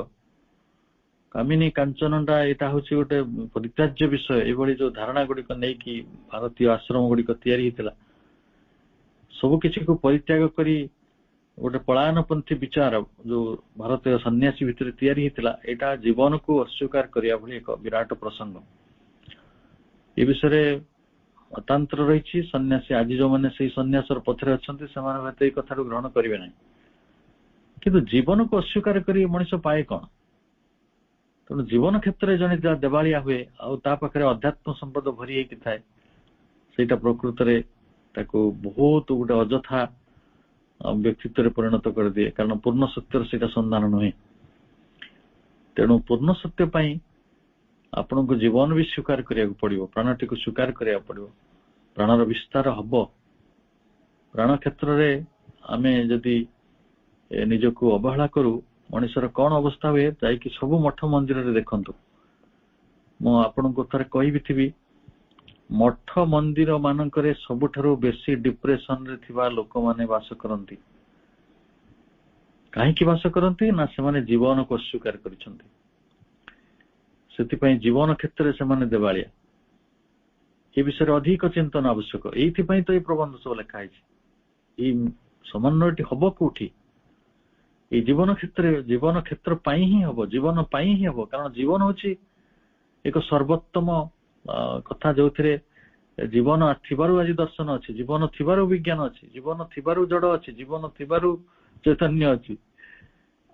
S2: କାମିନୀ କାଞ୍ଚନଟା ଏଇଟା ହଉଛି ଗୋଟେ ପରିତ୍ୟାଜ୍ୟ ବିଷୟ। ଏଇଭଳି ଯୋଉ ଧାରଣା ଗୁଡିକ ନେଇକି ଭାରତୀୟ ଆଶ୍ରମ ଗୁଡିକ ତିଆରି ହେଇଥିଲା, ସବୁ କିଛିକୁ ପରିତ୍ୟାଗ କରି ଗୋଟେ ପଳାୟନପନ୍ଥୀ ବିଚାର ଯୋଉ ଭାରତୀୟ ସନ୍ନ୍ୟାସୀ ଭିତରେ ତିଆରି ହେଇଥିଲା, ଏଇଟା ଜୀବନକୁ ଅସ୍ୱୀକାର କରିବା ଭଳି ଏକ ବିରାଟ ପ୍ରସଙ୍ଗ। ଏ ବିଷୟରେ ମତାନ୍ତର ରହିଛି। ସନ୍ନ୍ୟାସୀ ଆଜି ଯୋଉମାନେ ସେଇ ସନ୍ନ୍ୟାସର ପଥରେ ଅଛନ୍ତି, ସେମାନେ ହୁଏତ ଏଇ କଥାକୁ ଗ୍ରହଣ କରିବେ ନାହିଁ। କିନ୍ତୁ ଜୀବନକୁ ଅସ୍ୱୀକାର କରି ମଣିଷ ପାଏ କଣ? ତେଣୁ ଜୀବନ କ୍ଷେତ୍ରରେ ଜଣେ ଯାହା ଦେବାଳିଆ ହୁଏ, ଆଉ ତା ପାଖରେ ଅଧ୍ୟାତ୍ମ ସମ୍ପଦ ଭରି ହେଇକି ଥାଏ, ସେଇଟା ପ୍ରକୃତରେ ତାକୁ ବହୁତ ଗୋଟେ ଅଯଥା ବ୍ୟକ୍ତିତ୍ୱରେ ପରିଣତ କରିଦିଏ। କାରଣ ପୂର୍ଣ୍ଣ ସତ୍ୟର ସେଇଟା ସନ୍ଧାନ ନୁହେଁ। ତେଣୁ ପୂର୍ଣ୍ଣ ସତ୍ୟ ପାଇଁ ଆପଣଙ୍କୁ ଜୀବନ ବି ସ୍ୱୀକାର କରିବାକୁ ପଡିବ, ପ୍ରାଣଟିକୁ ସ୍ୱୀକାର କରିବାକୁ ପଡିବ। ପ୍ରାଣର ବିସ୍ତାର ହବ। ପ୍ରାଣ କ୍ଷେତ୍ରରେ ଆମେ ଯଦି ନିଜକୁ ଅବହେଳା କରୁ, ମଣିଷର କଣ ଅବସ୍ଥା ହୁଏ, ଯାଇକି ସବୁ ମଠ ମନ୍ଦିରରେ ଦେଖନ୍ତୁ। ମୁଁ ଆପଣଙ୍କୁ ଥରେ କହିବି ଥିବି, ମଠ ମନ୍ଦିର ମାନଙ୍କରେ ସବୁଠାରୁ ବେଶୀ ଡିପ୍ରେସନରେ ଥିବା ଲୋକମାନେ ବାସ କରନ୍ତି। କାହିଁକି ବାସ କରନ୍ତି? ନା ସେମାନେ ଜୀବନକୁ ଅସ୍ୱୀକାର କରିଛନ୍ତି। ସେଥିପାଇଁ ଜୀବନ କ୍ଷେତ୍ରରେ ସେମାନେ ଦେବାଳିଆ। ଏ ବିଷୟରେ ଅଧିକ ଚିନ୍ତନ ଆବଶ୍ୟକ। ଏଇଥିପାଇଁ ତ ଏଇ ପ୍ରବନ୍ଧ ସବୁ ଲେଖା ହେଇଛି। ଏଇ ସମନ୍ୱୟଟି ହବ କୋଉଠି? ଏଇ ଜୀବନ କ୍ଷେତ୍ର ପାଇଁ ହିଁ ହବ, ଜୀବନ ପାଇଁ ହିଁ ହବ। କାରଣ ଜୀବନ ହଉଛି ଏକ ସର୍ବୋତ୍ତମ କଥା, ଯୋଉଥିରେ ଜୀବନ ଥିବାରୁ ଆଜି ଦର୍ଶନ ଅଛି, ଜୀବନ ଥିବାରୁ ବିଜ୍ଞାନ ଅଛି, ଜୀବନ ଥିବାରୁ ଜଡ ଅଛି, ଜୀବନ ଥିବାରୁ ଚୈତନ୍ୟ ଅଛି।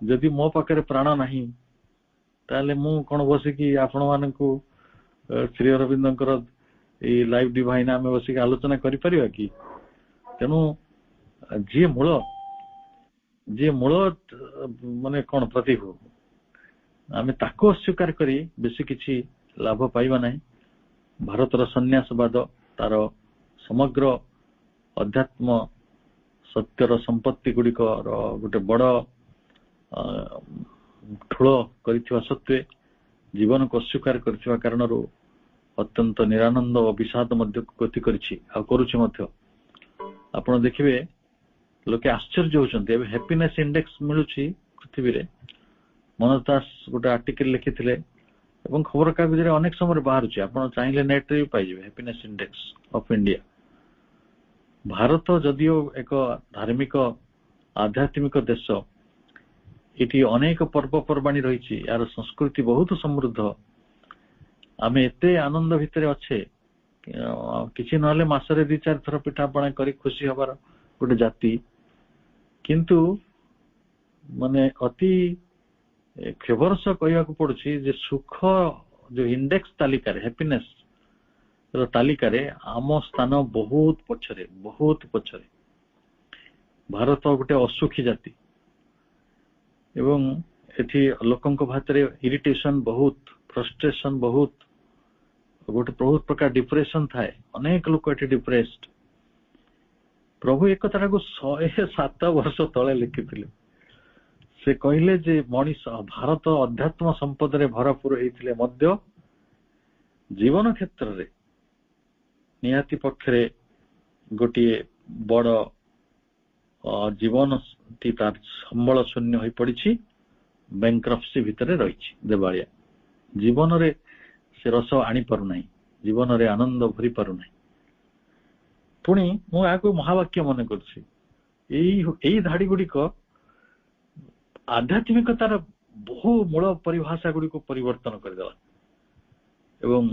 S2: ଯଦି ମୋ ପାଖରେ ପ୍ରାଣ ନାହିଁ, ତାହେଲେ ମୁଁ କଣ ବସିକି ଆପଣ ମାନଙ୍କୁ ଶ୍ରୀ ଅରବିନ୍ଦଙ୍କର ଏଇ ଲାଇଭ ଡିଭାଇନ ଆମେ ବସିକି ଆଲୋଚନା କରିପାରିବା କି? ତେଣୁ ଯିଏ ମୂଳ ମାନେ କଣ ପ୍ରତିଭୁ, ଆମେ ତାକୁ ଅସ୍ୱୀକାର କରି ବେଶୀ କିଛି ଲାଭ ପାଇବା ନାହିଁ। ଭାରତର ସନ୍ନ୍ୟାସବାଦ ତାର ସମଗ୍ର ଅଧ୍ୟାତ୍ମ ସତ୍ୟର ସମ୍ପତ୍ତି ଗୁଡିକର ଗୋଟେ ବଡ ଠୁଳ କରିଥିବା ସତ୍ତ୍ୱେ ଜୀବନକୁ ଅସ୍ୱୀକାର କରିଥିବା କାରଣରୁ ଅତ୍ୟନ୍ତ ନିରାନନ୍ଦ ଓ ବିଷାଦ ମଧ୍ୟ ଗତି କରିଛି, ଆଉ କରୁଛି ମଧ୍ୟ। ଆପଣ ଦେଖିବେ ଲୋକେ ଆଶ୍ଚର୍ଯ୍ୟ ହଉଛନ୍ତି। ଏବେ ହ୍ୟାପିନେସ ଇଣ୍ଡେକ୍ସ ମିଳୁଛି ପୃଥିବୀରେ। ମନୋଜ ଦାସ ଗୋଟେ ଆର୍ଟିକଲ ଲେଖିଥିଲେ ଏବଂ ଖବରକାଗଜରେ ଅନେକ ସମୟରେ ବାହାରୁଛି, ଆପଣ ଚାହିଁଲେ ନେଟରେ ବି ପାଇଯିବେ। Happiness index of India. Bharat ଯଦିଓ ଏକ ଧାର୍ମିକ ଆଧ୍ୟାତ୍ମିକ ଦେଶ, ଏଠି ଅନେକ ପର୍ବପର୍ବାଣୀ ରହିଛି, ଏହାର ସଂସ୍କୃତି ବହୁତ ସମୃଦ୍ଧ। ଆମେ ଏତେ ଆନନ୍ଦ ଭିତରେ ଅଛେ, କିଛି ନହେଲେ ମାସରେ 2-4 ଥର ପିଠାପଣା କରି ଖୁସି ହବାର ଗୋଟେ ଜାତି। କିନ୍ତୁ ମାନେ ଅତି କ୍ଷୋଭର ସହ କହିବାକୁ ପଡୁଛି ଯେ ସୁଖ ଯୋଉ ଇଣ୍ଡେକ୍ସ ତାଲିକାରେ, ହ୍ୟାପିନେସ ର ତାଲିକାରେ ଆମ ସ୍ଥାନ ବହୁତ ପଛରେ, ବହୁତ ପଛରେ। ଭାରତ ଗୋଟେ ଅସୁଖୀ ଜାତି ଏବଂ ଏଠି ଲୋକଙ୍କ ଭିତରେ ଇରିଟେସନ ବହୁତ, ଫ୍ରଷ୍ଟ୍ରେସନ ବହୁତ, ଗୋଟେ ବହୁତ ପ୍ରକାର ଡିପ୍ରେସନ ଥାଏ। ଅନେକ ଲୋକ ଏଠି ଡିପ୍ରେସଡ। ପ୍ରଭୁ ଏ କଥାଟାକୁ 107 ବର୍ଷ ତଳେ ଲେଖିଥିଲେ। ସେ କହିଲେ ଯେ ମଣିଷ ଭାରତ ଅଧ୍ୟାତ୍ମ ସମ୍ପଦରେ ଭରପୁର ହେଇଥିଲେ ମଧ୍ୟ जीवन क्षेत्र रे निहाती पक्षरे गोटे बड़ जीवन टी तार संबल शून्य हो पड़ी बैंक्रप्सी भितर रही देवालिया जीवन रे से रस आनी पारु नहीं जीवन रे आनंद भरी पारु नहीं पुणी मु आको महावाक्य मन करछि एई धाड़ी गुड़िक आध्यात्मिकतार बहु मूल परिभाषा गुड़ी को परिवर्तन करदेला एवं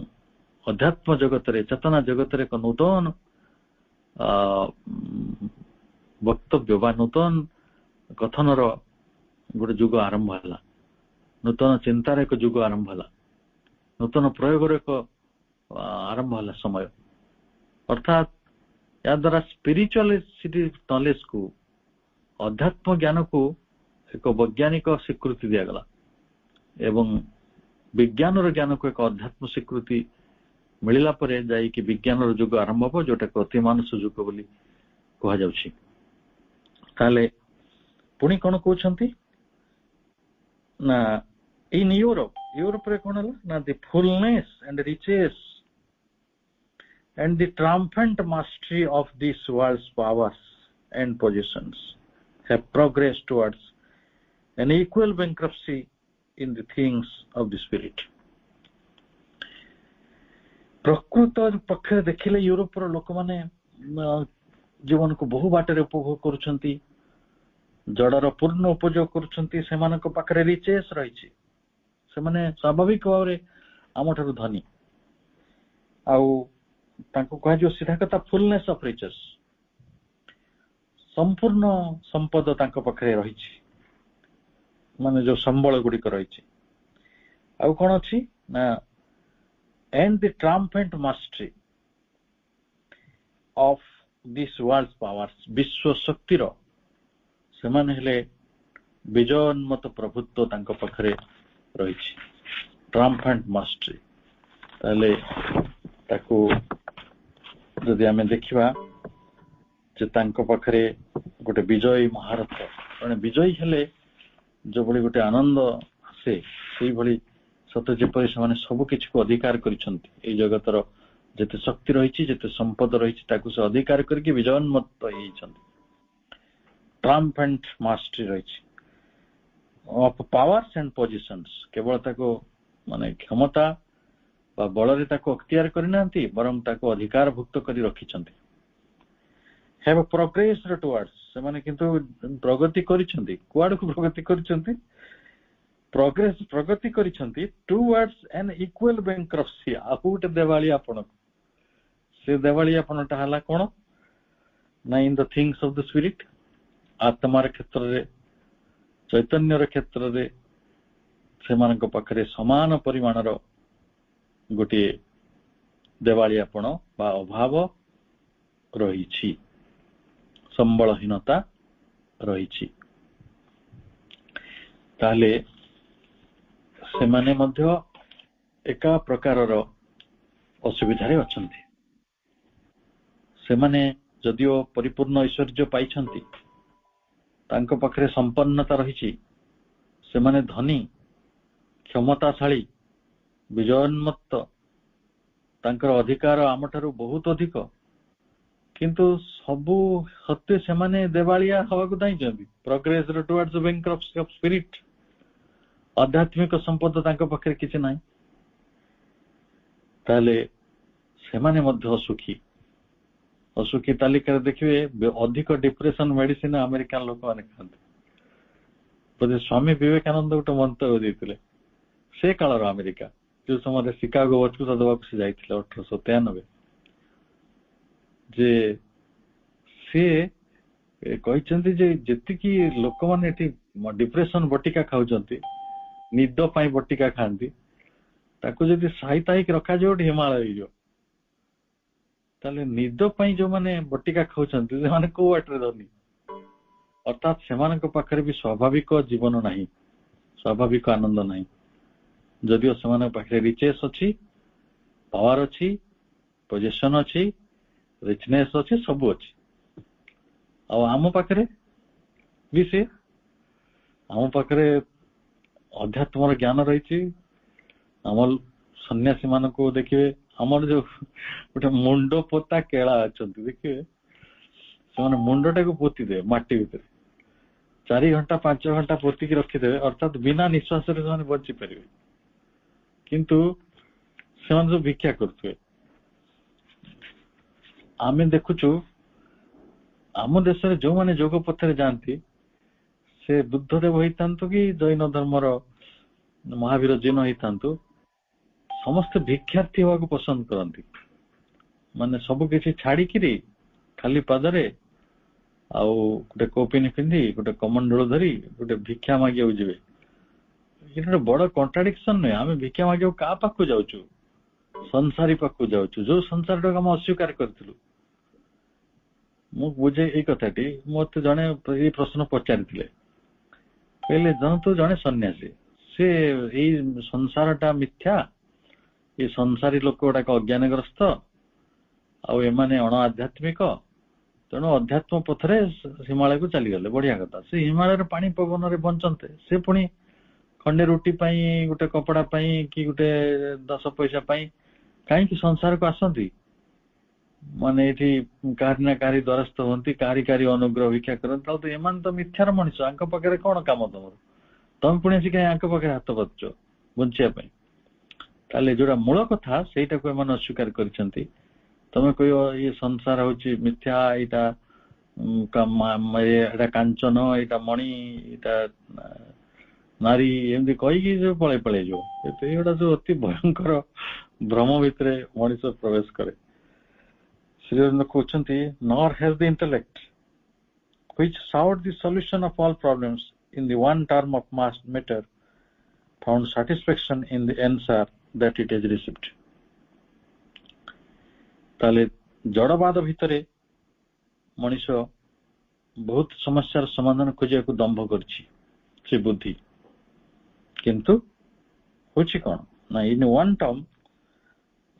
S2: अध्यात्म जगत रे चेतना जगत रे एक नूतन वक्तव्य बा नूतन कथनर गोटे जुग आरंभ है नूतन चिंतार एक जुग आरंभ है नूतन प्रयोग एक आरंभ है समय अर्थात या द्वारा स्पिरिचुअलिटी नॉलेज को अध्यात्म ज्ञान को एक वैज्ञानिक स्वीकृति दिगला एवं विज्ञान ज्ञान को एक अध्यात्म स्वीकृति मिलला परे जाई कि विज्ञान जुग आरंभ हो जोटा अति मानस जुग बोली कहा जाउछि ताले पुणी कौन कहते ना इन यूरोप रे कौन ना the fullness and riches and the triumphant mastery of this world's powers and possessions have progressed towards an equal bankruptcy in the things of the spirit. प्रकृत पक्ष देखिले यूरोप रो लोक माने जीवन को बहु बाटर उपभोग करुछंती जड़र पूर्ण उपयोग करुछंती सेमानक पाखरे रिचेस रहिछि से माने स्वाभाविक भाव रे आमठारु धनी आउ तांको कहा जो सीधा कथा फुलनेस ऑफ रिचेस संपूर्ण संपद तांको पाखरे रहिछि माने जो संबल गुडी को रहिछि आउ कोन अछि ना and the triumphant mastery of this worlds powers विश्व शक्ति रो से माने हेले विजयोन्मत प्रभुत्व तांको पाखरे रहिछि ट्रायम्फेंट मास्टरी ताले ताको जदि आमे देखिबा जे तांको पाखरे गोटे विजयी महारथ माने विजयी हेले जो बड़ी गोटे आनंद आसे सेही भली सत जेपरि से सब किछि को अधिकार करिसंती ए जगतर जते शक्ति रहिछि जते संपद रहिछि ताकू से अधिकार करके विजयोन्मत होइछंती ट्रायम्फेंट मास्टरी रहिछि ऑफ पावर्स एंड पोजिशंस केवल ताको माने क्षमता बा बଳରେ ताको अख्तियार करिनांती बरम ताको अधिकार भुक्त करी रखिछंती हैव प्रोग्रेस्ड टुवर्ड्स से माने किंतु प्रगति करिछंती कुआड को प्रगति करिछंती प्रगति करिछंती टुवर्ड्स एन इक्वल बैंक्रप्सी आउट देवाली आपण से देवाली आपनटा हला कोन ना in the things of the spirit आत्मार क्षेत्र रे चैतन्य रे क्षेत्र रे से मानक पाखरे समान परिमाणर गोटे देवाली आपण बा अभाव रही संबलहीनता रही ताले से माने मध्य एका प्रकारर असुविधा रे अछंती से माने जदियो परिपूर्ण ऐश्वर्य पाइछंती तांको पाखरे संपन्नता रही से माने धनी क्षमताशाली विजयोन्मत्त तांकर अधिकार आमठारु बहुत अधिक किंतु सबु सत्य से माने देवालिया हवा को दाई जंदी progress towards bankruptcy of spirit आध्यात्मिक संपद तांको पाखरे किछि नाही ताले से माने मध्य असुखी तालिका देखिए अधिक डिप्रेशन मेडिसिन अमेरिकन लोक माने खाते बोधे स्वामी विवेकानंद गोटे मंत्र देते से कालर अमेरिका जो समय शिकागो वचकुता दवा से जाइथिले 1893 जे से कहिसंती जे जतिकी लोक माने एठी डिप्रेशन बटिका खाउचंती निद पई बटिका खांती ताको जदि सहायताइक रखा जो हिमालय जो ताले निद पई जो माने बटिका खाउचंती से माने को वाटर धनी अर्थात सेमानक पाखरे भी स्वाभाविक जीवन नाही स्वाभाविक आनंद नाही जदियो सेमानक पाखरे रिचेस अछि पावर अछि पोजीशन अछि रिचनेस अछि सब अछि आ आम पाखरे भी से आम पाखरे अध्यात्मर ज्ञान रही आम ସନ୍ନ୍ୟାସୀ ମାନଙ୍କୁ ଦେଖିବେ ଆମର ଯୋଉ ଗୋଟେ ମୁଣ୍ଡ ପୋତା କେଳା ଅଛନ୍ତି ଦେଖିବେ, ସେମାନେ ମୁଣ୍ଡଟାକୁ ପୋତିଦେବେ ମାଟି ଭିତରେ 4 ଘଣ୍ଟା 5 ଘଣ୍ଟା ପୋତିକି ରଖିଦେବେ, ଅର୍ଥାତ ବିନା ନିଶ୍ୱାସରେ ସେମାନେ ବଞ୍ଚି ପାରିବେ। କିନ୍ତୁ ସେମାନେ ସବୁ ଭିକ୍ଷା କରୁଥିବେ। ଆମେ ଦେଖୁଛୁ ଆମ ଦେଶରେ ଯୋଉମାନେ ଯୋଗ ପଥରେ ଯାଆନ୍ତି, ସେ ବୁଦ୍ଧଦେବ ହେଇଥାନ୍ତୁ କି ଜୈନ ଧର୍ମର ମହାବୀର ଜୈନ ହେଇଥାନ୍ତୁ, ସମସ୍ତେ ଭିକ୍ଷାର୍ଥୀ ହେବାକୁ ପସନ୍ଦ କରନ୍ତି। ମାନେ ସବୁ କିଛି ଛାଡିକିରି ଖାଲି ପାଦରେ ଆଉ ଗୋଟେ କୌପିନି ପିନ୍ଧି ଗୋଟେ କମଣ୍ଡଳ ଧରି ଗୋଟେ ଭିକ୍ଷା ମାଗିବାକୁ ଯିବେ। ଏଇଟା ଗୋଟେ ବଡ କଣ୍ଟ୍ରାଡିକ୍ସନ ନୁହେଁ? ଆମେ ଭିକ୍ଷା ମାଗିବାକୁ କାହା ପାଖକୁ ଯାଉଛୁ? ସଂସାରୀ ପାଖକୁ ଯାଉଛୁ, ଯୋଉ ସଂସାରଟାକୁ ଆମେ ଅସ୍ୱୀକାର କରିଥିଲୁ। ମୁଁ ବୁଝେ ଏଇ କଥାଟି, ମତେ ଜଣେ ଏଇ ପ୍ରଶ୍ନ ପଚାରିଥିଲେ, କହିଲେ ଜଣେ ଜଣେ ସନ୍ନ୍ୟାସୀ, ସେ ଏଇ ସଂସାରଟା ମିଥ୍ୟା, ଏ ସଂସାରୀ ଲୋକ ଗୁଡାକ ଅଜ୍ଞାନଗ୍ରସ୍ତ, ଆଉ ଏମାନେ ଅଣ ଆଧ୍ୟାତ୍ମିକ, ତେଣୁ ଅଧ୍ୟାତ୍ମ ପଥରେ ହିମାଳୟକୁ ଚାଲିଗଲେ। ବଢିଆ କଥା। ସେ ହିମାଳୟରେ ପାଣି ପବନରେ ବଞ୍ଚନ୍ତେ, ସେ ପୁଣି ଖଣ୍ଡେ ରୁଟି ପାଇଁ, ଗୋଟେ କପଡା ପାଇଁ, କି ଗୋଟେ 10 ପଇସା ପାଇଁ କାହିଁକି ସଂସାରକୁ ଆସନ୍ତି? ମାନେ ଏଠି କାହାରି ନା କାହାରି ଦ୍ୱାରସ୍ଥ ହୁଅନ୍ତି, କାହାରି ଅନୁଗ୍ରହ ଭିକ୍ଷା କରନ୍ତି। ତାହେଲେ ତ ଏମାନେ ତ ମିଥ୍ୟାର ମଣିଷ, ଆଙ୍କ ପାଖରେ କଣ କାମ ତମର? ତମେ ପୁଣି ଆସି କାହିଁ ଆଙ୍କ ପାଖରେ ହାତ ପାତୁଛ ବଞ୍ଚିବା ପାଇଁ? ତାହେଲେ ଯୋଉଟା ମୂଳ କଥା ସେଇଟାକୁ ଏମାନେ ଅସ୍ୱୀକାର କରିଛନ୍ତି। ତମେ କହିବ ଇଏ ସଂସାର ହଉଛି ମିଥ୍ୟା, ଏଇଟା କାଞ୍ଚନ, ଏଇଟା ମଣି, ଏଇଟା ନାରୀ, ଏମିତି କହିକି ଯୋଉ ପଳେଇ ଯିବ। ଏଇଗୁଡା ଯୋଉ ଅତି ଭୟଙ୍କର ଭ୍ରମ ଭିତରେ ମଣିଷ ପ୍ରବେଶ କରେ। ଶ୍ରୀଅରବିନ୍ଦ କହୁଛନ୍ତି, nor has the intellect which sought the solution of all problems in the one term of mass matter found satisfaction in the answer that it has received. ତାହେଲେ ଜଡବାଦ ଭିତରେ ମଣିଷ ବହୁତ ସମସ୍ୟାର ସମାଧାନ ଖୋଜିବାକୁ ଦମ୍ଭ କରିଛି ସେ ବୁଦ୍ଧି, କିନ୍ତୁ ହଉଛି କଣ ନା in one term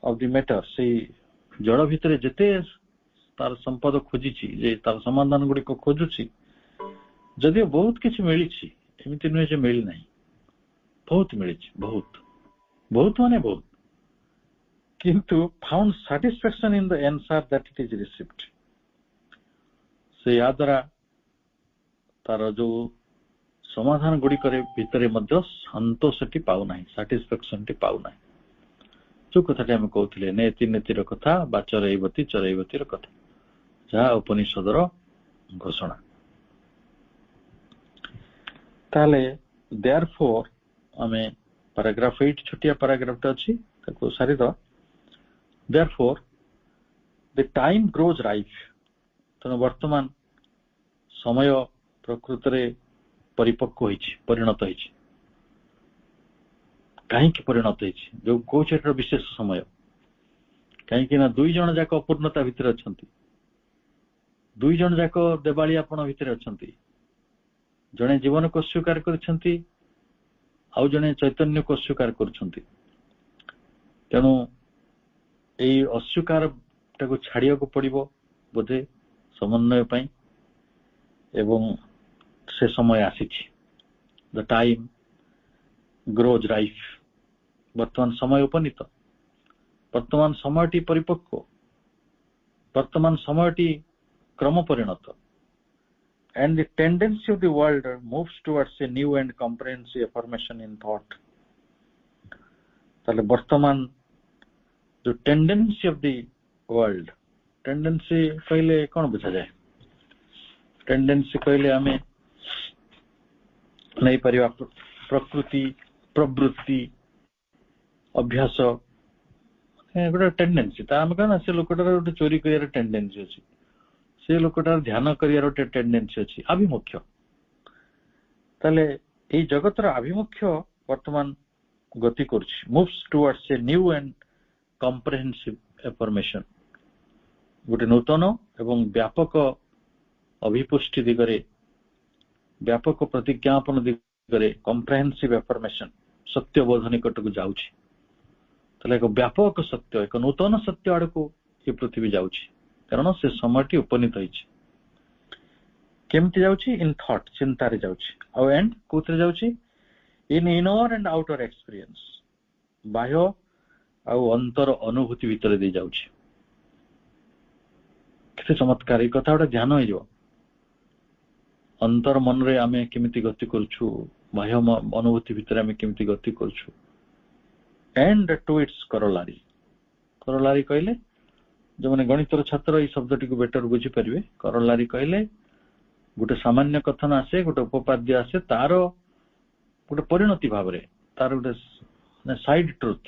S2: of the matter, ସେଇ ଜଳ ଭିତରେ ଯେତେ ତାର ସମ୍ପଦ ଖୋଜିଛି, ଯେ ତାର ସମାଧାନ ଗୁଡିକ ଖୋଜୁଛି, ଯଦିଓ ବହୁତ କିଛି ମିଳିଛି, ଏମିତି ନୁହେଁ ଯେ ମିଳିନାହିଁ, ବହୁତ ମିଳିଛି, ବହୁତ ମାନେ ବହୁତ, କିନ୍ତୁ found satisfaction in the answer that it is received. ସେ ୟା ଦ୍ୱାରା ତାର ଯୋଉ ସମାଧାନ ଗୁଡିକରେ ଭିତରେ ମଧ୍ୟ ସନ୍ତୋଷଟି ପାଉନାହିଁ, ସାଟିସ୍ଫାକ୍ସନଟି ପାଉନାହିଁ। ଯୋଉ କଥାଟି ଆମେ କହୁଥିଲେ, ନେତି ନେତିର କଥା ବା ଚରୈବତୀ ଚରୈବତୀର କଥା, ଯାହା ଉପନିଷଦର ଘୋଷଣା। ତାହେଲେ therefore ଆମେ paragraph 8 ଛୋଟିଆ paragraphଟା ଅଛି, ତାକୁ ସାରିଦେବା। Therefore the time grows ripe. ତେଣୁ ବର୍ତ୍ତମାନ ସମୟ ପ୍ରକୃତରେ ପରିପକ୍ୱ ହୋଇଛି, ପରିଣତ ହୋଇଛି। କାହିଁକି ପରିଣତ ହେଇଛି? ଯୋଉ କହୁଛି ଏଟାର ବିଶେଷ ସମୟ, କାହିଁକି ନା 2 ଜଣ ଯାକ ଅପୂର୍ଣ୍ଣତା ଭିତରେ ଅଛନ୍ତି, 2 ଜଣ ଯାକ ଦେବାଳିଆପଣ ଭିତରେ ଅଛନ୍ତି। ଜଣେ ଜୀବନକୁ ଅସ୍ୱୀକାର କରିଛନ୍ତି, ଆଉ ଜଣେ ଚୈତନ୍ୟକୁ ଅସ୍ୱୀକାର କରୁଛନ୍ତି। ତେଣୁ ଏଇ ଅସ୍ୱୀକାରଟାକୁ ଛାଡିବାକୁ ପଡିବ ବୋଧେ ସମନ୍ୱୟ ପାଇଁ, ଏବଂ ସେ ସମୟ ଆସିଛି। The time grows ripe. ବର୍ତ୍ତମାନ ସମୟ ଉପନୀତ, ବର୍ତ୍ତମାନ ସମୟଟି ପରିପକ୍ୱ, ବର୍ତ୍ତମାନ ସମୟଟି କ୍ରମ ପରିଣତ। And the tendency of the world moves towards a new and comprehensive affirmation in thought. ତାହେଲେ ବର୍ତ୍ତମାନ ଯୋଉ tendency of the world, tendency କହିଲେ କଣ ବୁଝାଯାଏ? tendency କହିଲେ ଆମେ ନେଇପାରିବା ପ୍ରକୃତି, ପ୍ରବୃତ୍ତି, ଅଭ୍ୟାସ, ଗୋଟେ ଟେଣ୍ଡେନ୍ସି। ତା ଆମେ କଣ, ସେ ଲୋକଟାର ଗୋଟେ ଚୋରି କରିବାର ଟେଣ୍ଡେନ୍ସି ଅଛି, ସେ ଲୋକଟାର ଧ୍ୟାନ କରିବାର ଗୋଟେ ଟେଣ୍ଡେନ୍ସି ଅଛି, ଆଭିମୁଖ୍ୟ। ତାହେଲେ ଏଇ ଜଗତର ଆଭିମୁଖ୍ୟ ବର୍ତ୍ତମାନ ଗତି କରୁଛି, moves towards a new and comprehensive affirmation, ଗୋଟେ ନୂତନ ଏବଂ ବ୍ୟାପକ ଅଭିପୁଷ୍ଟି ଦିଗରେ, ବ୍ୟାପକ ପ୍ରତିଜ୍ଞାପନ ଦିଗରେ, କମ୍ପ୍ରେହେନ୍ସିଭ ଆଫର୍ମେସନ, ସତ୍ୟବୋଧ ନିକଟକୁ ଯାଉଛି। ତାହେଲେ ଏକ ବ୍ୟାପକ ସତ୍ୟ, ଏକ ନୂତନ ସତ୍ୟ ଆଡକୁ ଏ ପୃଥିବୀ ଯାଉଛି, କାରଣ ସେ ସମୟଟି ଉପନୀତ ହେଇଛି। କେମିତି ଯାଉଛି? ଇନ୍ ଥଟ୍, ଚିନ୍ତାରେ ଯାଉଛି। ଆଉ ଏଣ୍ଡ କୋଉଥିରେ ଯାଉଛି? In inner and outer experience, ବାହ୍ୟ ଆଉ ଅନ୍ତର ଅନୁଭୂତି ଭିତରେ ଦେଇ ଯାଉଛି। କେତେ ଚମତ୍କାର! ଏଇ କଥା ଗୋଟେ ଧ୍ୟାନ ହେଇଯିବ। ଅନ୍ତର ମନରେ ଆମେ କେମିତି ଗତି କରୁଛୁ, ବାହ୍ୟ ଅନୁଭୂତି ଭିତରେ ଆମେ କେମିତି ଗତି କରୁଛୁ। And to its corollary. Corollary କହିଲେ, ଯୋଉମାନେ ଗଣିତର ଛାତ୍ର ଏଇ ଶବ୍ଦଟିକୁ ବେଟର ବୁଝିପାରିବେ। କରଲାରି କହିଲେ ଗୋଟେ ସାମାନ୍ୟ କଥନ ଆସେ, ଗୋଟେ ଉପପାଦ୍ୟ ଆସେ, ତାର ଗୋଟେ ପରିଣତି ଭାବରେ, ତାର ଗୋଟେ ସାଇଡ ଟ୍ରୁଥ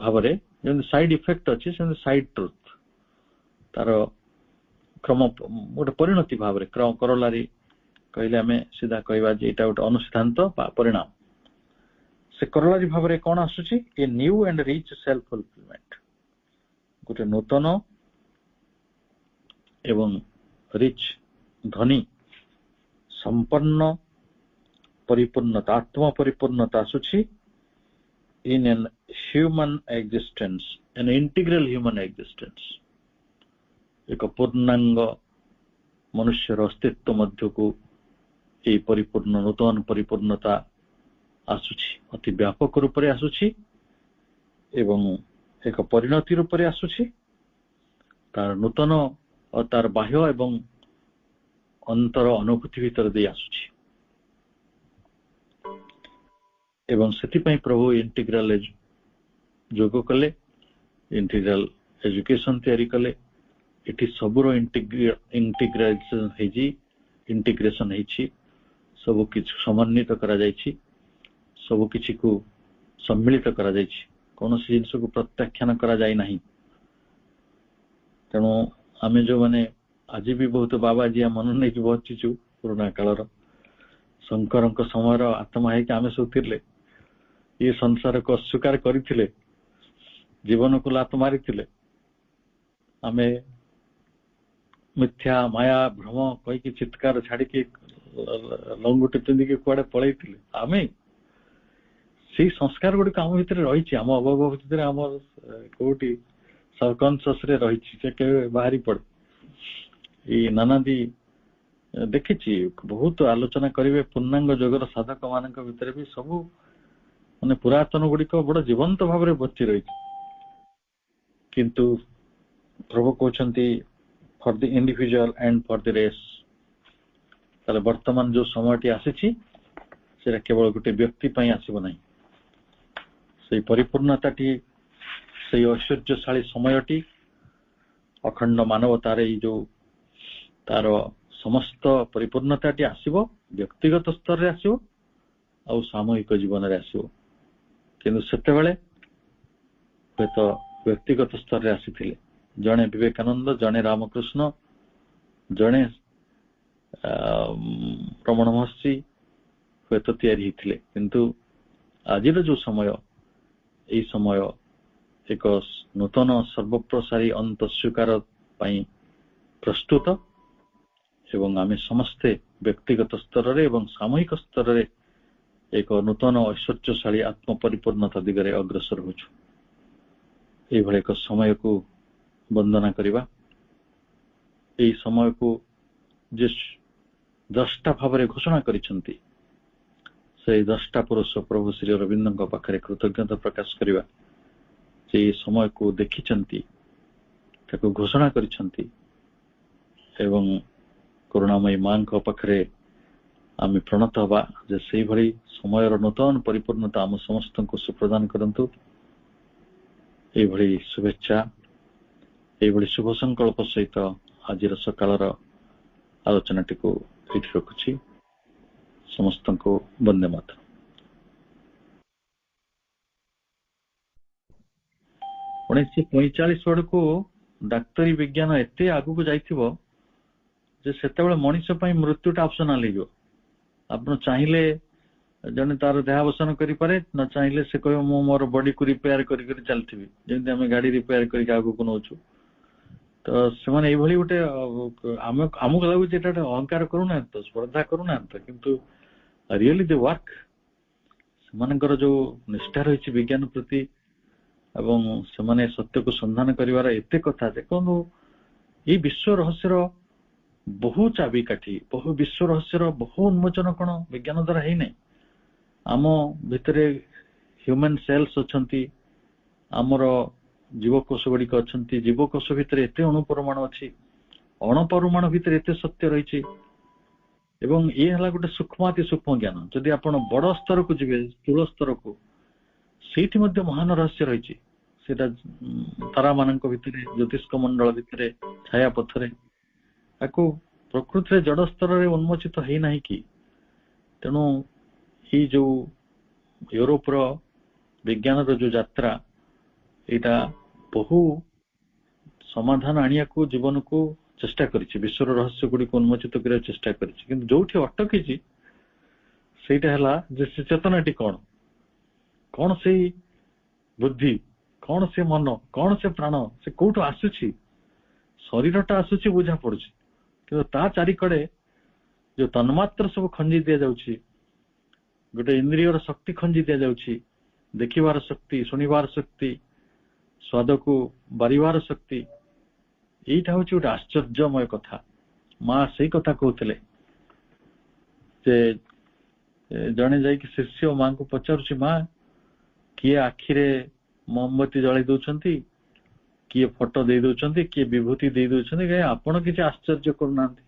S2: ଭାବରେ, ଯେମିତି ସାଇଡ ଇଫେକ୍ଟ ଅଛି ସେମିତି ସାଇଡ ଟ୍ରୁଥ, ତାର କ୍ରମ ଗୋଟେ ପରିଣତି ଭାବରେ କରଲାରି କହିଲେ ଆମେ ସିଧା କହିବା ଯେ ଏଇଟା ଗୋଟେ ଅନୁସିଦ୍ଧାନ୍ତ ବା ପରିଣାମ। ସେ କରଲାରି ଭାବରେ କଣ ଆସୁଛି? A new and rich self fulfilment, ଗୋଟେ ନୂତନ ଏବଂ ରିଚ୍ ଧନୀ ସମ୍ପନ୍ନ ପରିପୂର୍ଣ୍ଣତା, ଆତ୍ମ ପରିପୂର୍ଣ୍ଣତା ଆସୁଛି। in an human existence, an integral human existence, ଏକ ପୂର୍ଣ୍ଣାଙ୍ଗ ମନୁଷ୍ୟର ଅସ୍ତିତ୍ୱ ମଧ୍ୟକୁ ଏହି ପରିପୂର୍ଣ୍ଣ ନୂତନ ପରିପୂର୍ଣ୍ଣତା ଆସୁଛି, ଅତି ବ୍ୟାପକ ରୂପରେ ଆସୁଛି ଏବଂ ଏକ ପରିଣତି ରୂପରେ ଆସୁଛି। ତାର ନୂତନ ତାର ବାହ୍ୟ ଏବଂ ଅନ୍ତର ଅନୁଭୂତି ଭିତରେ ଦେଇ ଆସୁଛି। ଏବଂ ସେଥିପାଇଁ ପ୍ରଭୁ ଇଣ୍ଟିଗ୍ରାଲ ଯୋଗ କଲେ, ଇଣ୍ଟିଗ୍ରାଲ ଏଜୁକେସନ ତିଆରି କଲେ। ଏଠି ସବୁର ଇଣ୍ଟିଗ୍ରେସନ ହେଇଛି, ସବୁ କିଛି ସମନ୍ୱିତ କରାଯାଇଛି, ସବୁ କିଛିକୁ ସମ୍ମିଳିତ କରାଯାଇଛି, କୌଣସି ଜିନିଷକୁ ପ୍ରତ୍ୟାଖ୍ୟାନ କରାଯାଇ ନାହିଁ। ତେଣୁ ଆମେ ଯୋଉମାନେ ଆଜି ବି ବହୁତ ବାବାଜିଆ ମନ ନେଇକି ବଞ୍ଚିଛୁ, ପୁରୁଣା କାଳର ଶଙ୍କରଙ୍କ ସମୟର ଆତ୍ମା ହେଇକି ଆମେ ସବୁ ଥିଲେ, ଏ ସଂସାରକୁ ଅସ୍ୱୀକାର କରିଥିଲେ, ଜୀବନକୁ ଲାତ ମାରିଥିଲେ, ଆମେ ମିଥ୍ୟା ମାୟା ଭ୍ରମ କହିକି ଚିତ୍କାର ଛାଡିକି ଲଙ୍ଗୁଟି ପିନ୍ଧିକି କୁଆଡେ ପଳେଇଥିଲେ। ଆମେ ସେଇ ସଂସ୍କାର ଗୁଡିକ ଆମ ଭିତରେ ରହିଛି, ଆମ ଅଭାବ ଭିତରେ, ଆମ କୋଉଠି ସବକନସିୟସରେ ରହିଛି, ସେ କେବେ ବାହାରି ପଡେ। ଏଇ ନାନାଦି ଦେଖିଛି, ବହୁତ ଆଲୋଚନା କରିବେ ପୂର୍ଣ୍ଣାଙ୍ଗ ଯୋଗର ସାଧକ ମାନଙ୍କ ଭିତରେ ବି ସବୁ ମାନେ ପୁରାତନ ଗୁଡିକ ବଡ ଜୀବନ୍ତ ଭାବରେ ବଞ୍ଚି ରହିଛି। କିନ୍ତୁ ପ୍ରଭୁ କହୁଛନ୍ତି for the individual and for the race. ତାହେଲେ ବର୍ତ୍ତମାନ ଯୋଉ ସମୟଟି ଆସିଛି ସେଟା କେବଳ ଗୋଟେ ବ୍ୟକ୍ତି ପାଇଁ ଆସିବ ନାହିଁ। ସେଇ ପରିପୂର୍ଣ୍ଣତାଟି, ସେଇ ଐଶ୍ୱର୍ଯ୍ୟଶାଳୀ ସମୟଟି ଅଖଣ୍ଡ ମାନବତାର ଏଇ ଯୋଉ ତାର ସମସ୍ତ ପରିପୂର୍ଣ୍ଣତାଟି ଆସିବ, ବ୍ୟକ୍ତିଗତ ସ୍ତରରେ ଆସିବ ଆଉ ସାମୂହିକ ଜୀବନରେ ଆସିବ। କିନ୍ତୁ ସେତେବେଳେ ହୁଏତ ବ୍ୟକ୍ତିଗତ ସ୍ତରରେ ଆସିଥିଲେ। ଜଣେ ବିବେକାନନ୍ଦ, ଜଣେ ରାମକୃଷ୍ଣ, ଜଣେ ରମଣ ମହର୍ଷି ହୁଏତ ତିଆରି ହେଇଥିଲେ। କିନ୍ତୁ ଆଜିର ଯୋଉ ସମୟ, ଏଇ ସମୟ ଏକ ନୂତନ ସର୍ବପ୍ରସାରୀ ଅନ୍ତଃସ୍ୱୀକାର ପାଇଁ ପ୍ରସ୍ତୁତ ଏବଂ ଆମେ ସମସ୍ତେ ବ୍ୟକ୍ତିଗତ ସ୍ତରରେ ଏବଂ ସାମୂହିକ ସ୍ତରରେ ଏକ ନୂତନ ଐଶ୍ୱର୍ଯ୍ୟଶାଳୀ ଆତ୍ମ ପରିପୂର୍ଣ୍ଣତା ଦିଗରେ ଅଗ୍ରସର ହେଉଛୁ। ଏଇଭଳି ଏକ ସମୟକୁ ବନ୍ଦନା କରିବା। ଏହି ସମୟକୁ ଯେ ଦ୍ରଷ୍ଟା ଭାବରେ ଘୋଷଣା କରିଛନ୍ତି, ସେଇ ଦ୍ରଷ୍ଟା ପୁରୁଷ ପ୍ରଭୁ ଶ୍ରୀ ଅରବିନ୍ଦଙ୍କ ପାଖରେ କୃତଜ୍ଞତା ପ୍ରକାଶ କରିବା। ସେ ସମୟକୁ ଦେଖିଛନ୍ତି, ତାକୁ ଘୋଷଣା କରିଛନ୍ତି ଏବଂ କରୁଣାମୟୀ ମାଙ୍କ ପାଖରେ ଆମେ ପ୍ରଣତ ହେବା ଯେ ସେଇଭଳି ସମୟର ନୂତନ ପରିପୂର୍ଣ୍ଣତା ଆମ ସମସ୍ତଙ୍କୁ ସୁପ୍ରଦାନ କରନ୍ତୁ। ଏଇଭଳି ଶୁଭେଚ୍ଛା, ଏଇଭଳି ଶୁଭ ସଂକଳ୍ପ ସହିତ ଆଜିର ସକାଳର ଆଲୋଚନାଟିକୁ ଏଇଠି ରଖୁଛି। ସମସ୍ତଙ୍କୁ ବନ୍ଦେ ମାତରମ୍। 1945 ବେଳକୁ ଡାକ୍ତରୀ ବିଜ୍ଞାନ ଏତେ ଆଗକୁ ଯାଇଥିବ ଯେ ସେତେବେଳେ ମଣିଷ ପାଇଁ ମୃତ୍ୟୁଟା ଅପସନାଲ ହେଇଯିବ। ଆପଣ ଚାହିଁଲେ ଜଣେ ତାର ଦେହାବସାନ କରିପାରେ, ନ ଚାହିଁଲେ ସେ କହିବ ମୁଁ ମୋର ବଡିକୁ ରିପେୟାର କରି ଚାଲିଥିବି, ଯେମିତି ଆମେ ଗାଡି ରିପେୟାର କରିକି ଆଗକୁ ନଉଛୁ। ତ ସେମାନେ ଏଇଭଳି ଗୋଟେ ଆମକୁ ଲାଗୁଛି ଏଟା ଗୋଟେ ଅହଙ୍କାର କରୁନାହାନ୍ତି ତ, ସ୍ପର୍ଦ୍ଧା କରୁନାହାନ୍ତି ତ, କିନ୍ତୁ ରିଏଲି ଦି ୱାର୍କ। ସେମାନଙ୍କର ଯୋଉ ନିଷ୍ଠା ରହିଛି ବିଜ୍ଞାନ ପ୍ରତି ଏବଂ ସେମାନେ ସତ୍ୟକୁ ସନ୍ଧାନ କରିବାର ଏତେ କଥା ଯେ କହନ୍ତୁ ଏଇ ବିଶ୍ୱ ରହସ୍ୟର ବହୁ ଚାବିକାଠି, ବହୁ ବିଶ୍ୱ ରହସ୍ୟର ବହୁ ଉନ୍ମୋଚନ କଣ ବିଜ୍ଞାନ ଦ୍ୱାରା ହେଇନାହିଁ। ଆମ ଭିତରେ ହ୍ୟୁମାନ୍ ସେଲ୍ସ ଅଛନ୍ତି, ଆମର ଜୀବକୋଷ ଗୁଡିକ ଅଛନ୍ତି, ଜୀବକୋଷ ଭିତରେ ଏତେ ଅଣୁପରମାଣୁ ଅଛି, ଅଣପରମାଣୁ ଭିତରେ ଏତେ ସତ୍ୟ ରହିଛି। ଏବଂ ଇଏ ହେଲା ଗୋଟେ ସୂକ୍ଷ୍ମାତି ସୂକ୍ଷ୍ମ ଜ୍ଞାନ। ଯଦି ଆପଣ ବଡ ସ୍ତରକୁ ଯିବେ, ସ୍ଥୂଳ ସ୍ତରକୁ, ସେଇଠି ମଧ୍ୟ ମହାନ ରହସ୍ୟ ରହିଛି। ସେଇଟା ତାରା ମାନଙ୍କ ଭିତରେ, ଜ୍ୟୋତିଷ୍କ ମଣ୍ଡଳ ଭିତରେ, ଛାୟା ପଥରେ, ତାକୁ ପ୍ରକୃତିରେ ଜଡ ସ୍ତରରେ ଉନ୍ମୋଚିତ ହେଇନାହିଁ କି? ତେଣୁ ଏଇ ଯୋଉ ୟୁରୋପର ବିଜ୍ଞାନର ଯୋଉ ଯାତ୍ରା, ଏଇଟା ବହୁ ସମାଧାନ ଆଣିବାକୁ ଜୀବନକୁ ଚେଷ୍ଟା କରିଛି, ବିଶ୍ୱର ରହସ୍ୟ ଗୁଡିକୁ ଉନ୍ମୋଚିତ କରିବାକୁ ଚେଷ୍ଟା କରିଛି। କିନ୍ତୁ ଯୋଉଠି ଅଟକିଛି ସେଇଟା ହେଲା ଯେ ସେ ଚେତନାଟି କଣ, କଣ ସେଇ ବୁଦ୍ଧି, କଣ ସେ ମନ, କଣ ସେ ପ୍ରାଣ, ସେ କୋଉଠୁ ଆସୁଛି? ଶରୀରଟା ଆସୁଛି ବୁଝା ପଡୁଛି, କିନ୍ତୁ ତା ଚାରିକଡେ ଯୋଉ ତନ୍ମାତ୍ର ସବୁ ଖଞ୍ଜି ଦିଆଯାଉଛି, ଗୋଟେ ଇନ୍ଦ୍ରିୟର ଶକ୍ତି ଖଞ୍ଜି ଦିଆଯାଉଛି, ଦେଖିବାର ଶକ୍ତି, ଶୁଣିବାର ଶକ୍ତି, ସ୍ୱାଦକୁ ବାରିବାର ଶକ୍ତି, ଏଇଟା ହଉଛି ଗୋଟେ ଆଶ୍ଚର୍ଯ୍ୟମୟ କଥା। ମା ସେଇ କଥା କହୁଥିଲେ ଯେ ଜଣେ ଯାଇକି ଶିଷ୍ୟ ମାଙ୍କୁ ପଚାରୁଛି, ମା କିଏ ଆଖିରେ ମୋମବତୀ ଜଳେଇ ଦଉଛନ୍ତି, କିଏ ଫଟୋ ଦେଇ ଦଉଛନ୍ତି, କିଏ ବିଭୂତି ଦେଇ ଦଉଛନ୍ତି, କାହିଁ ଆପଣ କିଛି ଆଶ୍ଚର୍ଯ୍ୟ କରୁନାହାନ୍ତି?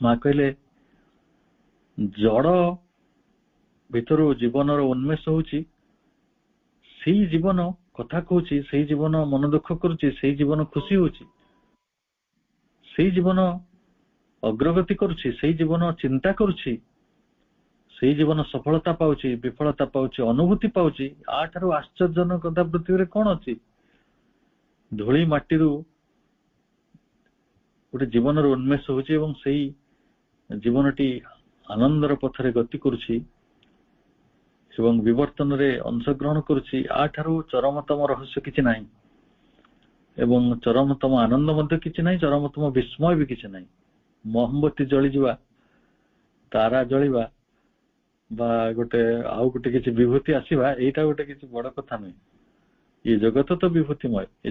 S2: ମା କହିଲେ, ଜଡ ଭିତରୁ ଜୀବନର ଉନ୍ମେଷ ହଉଛି, ସେଇ ଜୀବନ କଥା କହୁଛି, ସେଇ ଜୀବନ ମନ ଦୁଃଖ କରୁଛି, ସେଇ ଜୀବନ ଖୁସି ହଉଛି, ସେଇ ଜୀବନ ଅଗ୍ରଗତି କରୁଛି, ସେଇ ଜୀବନ ଚିନ୍ତା କରୁଛି, ସେଇ ଜୀବନ ସଫଳତା ପାଉଛି, ବିଫଳତା ପାଉଛି, ଅନୁଭୂତି ପାଉଛି। ଆଠାରୁ ଆଶ୍ଚର୍ଯ୍ୟଜନକ କଥା ପୃଥିବୀରେ କଣ ଅଛି? ଧୂଳି ମାଟିରୁ ଗୋଟେ ଜୀବନର ଉନ୍ମେଷ ହଉଛି ଏବଂ ସେଇ ଜୀବନଟି ଆନନ୍ଦର ପଥରେ ଗତି କରୁଛି ଏବଂ ବିବର୍ତ୍ତନରେ ଅଂଶଗ୍ରହଣ କରୁଛି। ଆଠାରୁ ଚରମତମ ରହସ୍ୟ କିଛି ନାହିଁ ଏବଂ ଚରମତମ ଆନନ୍ଦ ମଧ୍ୟ କିଛି ନାହିଁ, ଚରମତମ ବିସ୍ମୟ ବି କିଛି ନାହିଁ। ମହମବତୀ ଜଳିଯିବା, ତାରା ଜଳିବା ବା ଗୋଟେ ଆଉ ଗୋଟେ କିଛି ବିଭୂତି ଆସିବା, ଏଇଟା ଗୋଟେ କିଛି ବଡ କଥା ନୁହେଁ। ଏ ଜଗତ ତ ବିଭୂତିମୟ, ଏ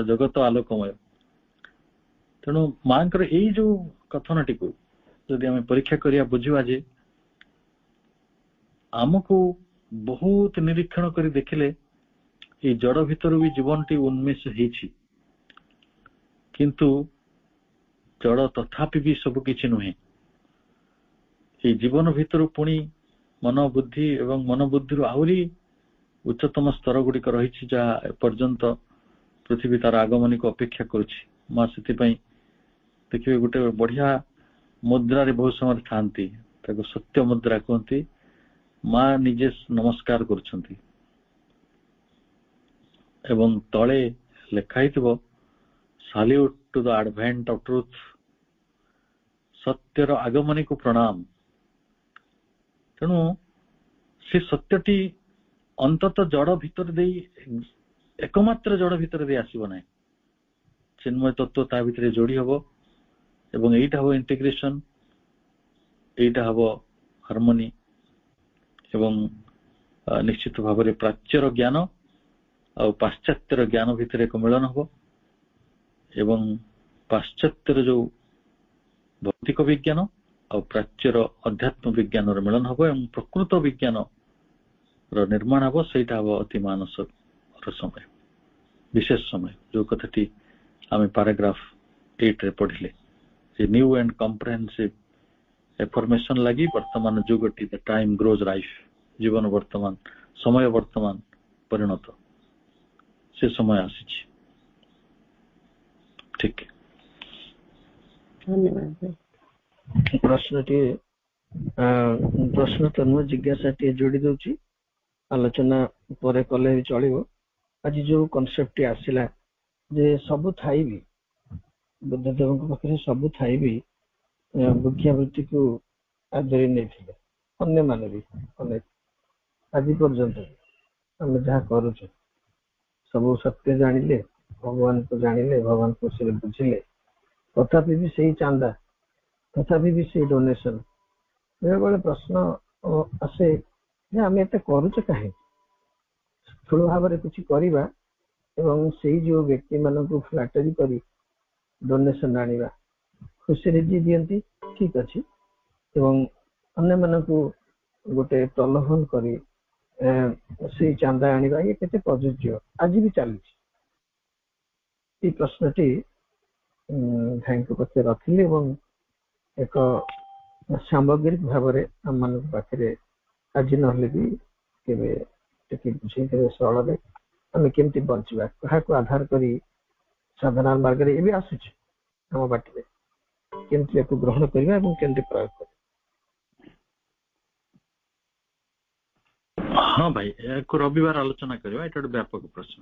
S2: ଜଗତ ଆଲୋକମୟ। ତେଣୁ ମାଙ୍କର ଏଇ ଯୋଉ କଥନଟିକୁ ଯଦି ଆମେ ପରୀକ୍ଷା କରିବା, ବୁଝିବା ଯେ ଆମକୁ ବହୁତ ନିରୀକ୍ଷଣ କରି ଦେଖିଲେ ଏଇ ଜଡ ଭିତରୁ ବି ଜୀବନଟି ଉନ୍ମେଷ ହେଇଛି, କିନ୍ତୁ ଜଡ ତଥାପି ବି ସବୁ କିଛି ନୁହେଁ। ଏଇ ଜୀବନ ଭିତରୁ ପୁଣି ମନ ବୁଦ୍ଧି ଏବଂ ମନୋବୁଦ୍ଧିରୁ ଆହୁରି ଉଚ୍ଚତମ ସ୍ତର ଗୁଡିକ ରହିଛି, ଯାହା ଏପର୍ଯ୍ୟନ୍ତ ପୃଥିବୀ ତାର ଆଗମନକୁ ଅପେକ୍ଷା କରୁଛି। ମା ସେଥିପାଇଁ ଦେଖିବେ ଗୋଟେ ବଢିଆ ମୁଦ୍ରାରେ ବହୁତ ସମୟରେ ଥାନ୍ତି, ତାକୁ ସତ୍ୟ ମୁଦ୍ରା କୁହନ୍ତି। ମା ନିଜେ ନମସ୍କାର କରୁଛନ୍ତି ଏବଂ ତଳେ ଲେଖା ହେଇଥିବ, salute to the advent of truth, ସତ୍ୟର ଆଗମନକୁ ପ୍ରଣାମ। ତେଣୁ ସେ ସତ୍ୟଟି ଅନ୍ତତଃ ଜଡ ଭିତରେ ଦେଇ, ଏକମାତ୍ର ଜଡ ଭିତରେ ଦେଇ ଆସିବ ନାହିଁ। ଚିନ୍ମୟ ତତ୍ତ୍ୱ ତା ଭିତରେ ଯୋଡି ହବ ଏବଂ ଏଇଟା ହବ ଇଣ୍ଟିଗ୍ରେସନ, ଏଇଟା ହବ ହାରମୋନି ଏବଂ ନିଶ୍ଚିତ ଭାବରେ ପ୍ରାଚ୍ୟର ଜ୍ଞାନ ଆଉ ପାଶ୍ଚାତ୍ୟର ଜ୍ଞାନ ଭିତରେ ଏକ ମିଳନ ହବ ଏବଂ ପାଶ୍ଚାତ୍ୟର ଯୋଉ ଭୌତିକ ବିଜ୍ଞାନ ଆଉ ପ୍ରାଚ୍ୟର ଅଧ୍ୟାତ୍ମ ବିଜ୍ଞାନର ମିଳନ ହବ ଏବଂ ପ୍ରକୃତ ବିଜ୍ଞାନର ନିର୍ମାଣ ହବ। ସେଇଟା ହବ ଅତି ମାନସର ସମୟ, ବିଶେଷ ସମୟ, ଯୋଉ କଥାଟି ଆମେ ପାରାଗ୍ରାଫ 8 ରେ ପଢିଲେ ଯେ ନ୍ୟୁ ଆଣ୍ଡ କମ୍ପ୍ରେହେନ୍ସିଭ ଇନଫର୍ମେସନ ଲାଗି ବର୍ତ୍ତମାନ ଯୁଗଟି, ଦ ଟାଇମ ଗ୍ରୋଜ ଲାଇଫ, ଜୀବନ ବର୍ତ୍ତମାନ, ସମୟ ବର୍ତ୍ତମାନ ପରିଣତ, ସେ ସମୟ ଆସିଛି। ଠିକ।
S3: ଧନ୍ୟବାଦ। ପ୍ରଶ୍ନ ତନ୍ମ ଜିଜ୍ଞାସାଟିଏ ଯୋଡି ଦଉଛି, ଆଲୋଚନା ପରେ କଲେ ବି ଚଳିବ। ଆଜି ଯୋଉ କନସେପ୍ଟଟି ଆସିଲା ଯେ ସବୁ ଥାଇବି, ବୁଦ୍ଧଦେବଙ୍କ ପାଖରେ ସବୁ ଥାଇବି ବୁଦ୍ଧିବୃତ୍ତିକୁ ଆଦରି ନେଇଥିଲେ, ଅନ୍ୟମାନେ ବି ଅନେକ। ଆଜି ପର୍ଯ୍ୟନ୍ତ ଆମେ ଯାହା କରୁଛୁ, ସବୁ ସତ୍ୟ ଜାଣିଲେ, ଭଗବାନଙ୍କୁ ଜାଣିଲେ, ଭଗବାନଙ୍କ ବିଷୟରେ ବୁଝିଲେ, ତଥାପି ବି ସେଇ ଚାନ୍ଦା, ତଥାପି ବି ସେଇ ଡୋନେସନ। ବେଳେବେଳେ ପ୍ରଶ୍ନ ଆସେ ଯେ ଆମେ ଏତେ କରୁଛେ କାହିଁକି? ସ୍ଥୂଳ ଭାବରେ କିଛି କରିବା ଏବଂ ସେଇ ଯୋଉ ବ୍ୟକ୍ତି ମାନଙ୍କୁ ଫ୍ଲାଟରି କରି ଡୋନେସନ ଆଣିବା, ଖୁସିରେ ଯିଏ ଦିଅନ୍ତି ଠିକ ଅଛି, ଏବଂ ଅନ୍ୟମାନଙ୍କୁ ଗୋଟେ ପ୍ରଲୋଭନ କରି ସେଇ ଚାନ୍ଦା ଆଣିବା ଇଏ କେତେ ପ୍ରଯୁଜ୍ୟ ଆଜି ବି ଚାଲିଛି। ଏଇ ପ୍ରଶ୍ନଟି ଭାଇଙ୍କ ପାଖରେ ରଖିଲି ଏବଂ ଏକ ସାମଗ୍ରିକ ଭାବରେ ଆମମାନଙ୍କ ପାଖରେ ଆଜି ନହେଲେ ବି କେବେ ଟିକେ ବୁଝେଇଦେବେ ସରଳରେ ଆମେ କେମିତି ବଞ୍ଚିବା, କାହାକୁ ଆଧାର କରି ସାଧନା ମାର୍ଗରେ ଏବେ ଆସୁଛି ଆମ ବାଟରେ, କେମିତି ଏହାକୁ ଗ୍ରହଣ କରିବା ଏବଂ କେମିତି ପ୍ରୟୋଗ କରିବା।
S2: ହଁ ଭାଇ, ଏହାକୁ ରବିବାର ଆଲୋଚନା କରିବା, ଏଇଟା ଗୋଟେ ବ୍ୟାପକ ପ୍ରଶ୍ନ।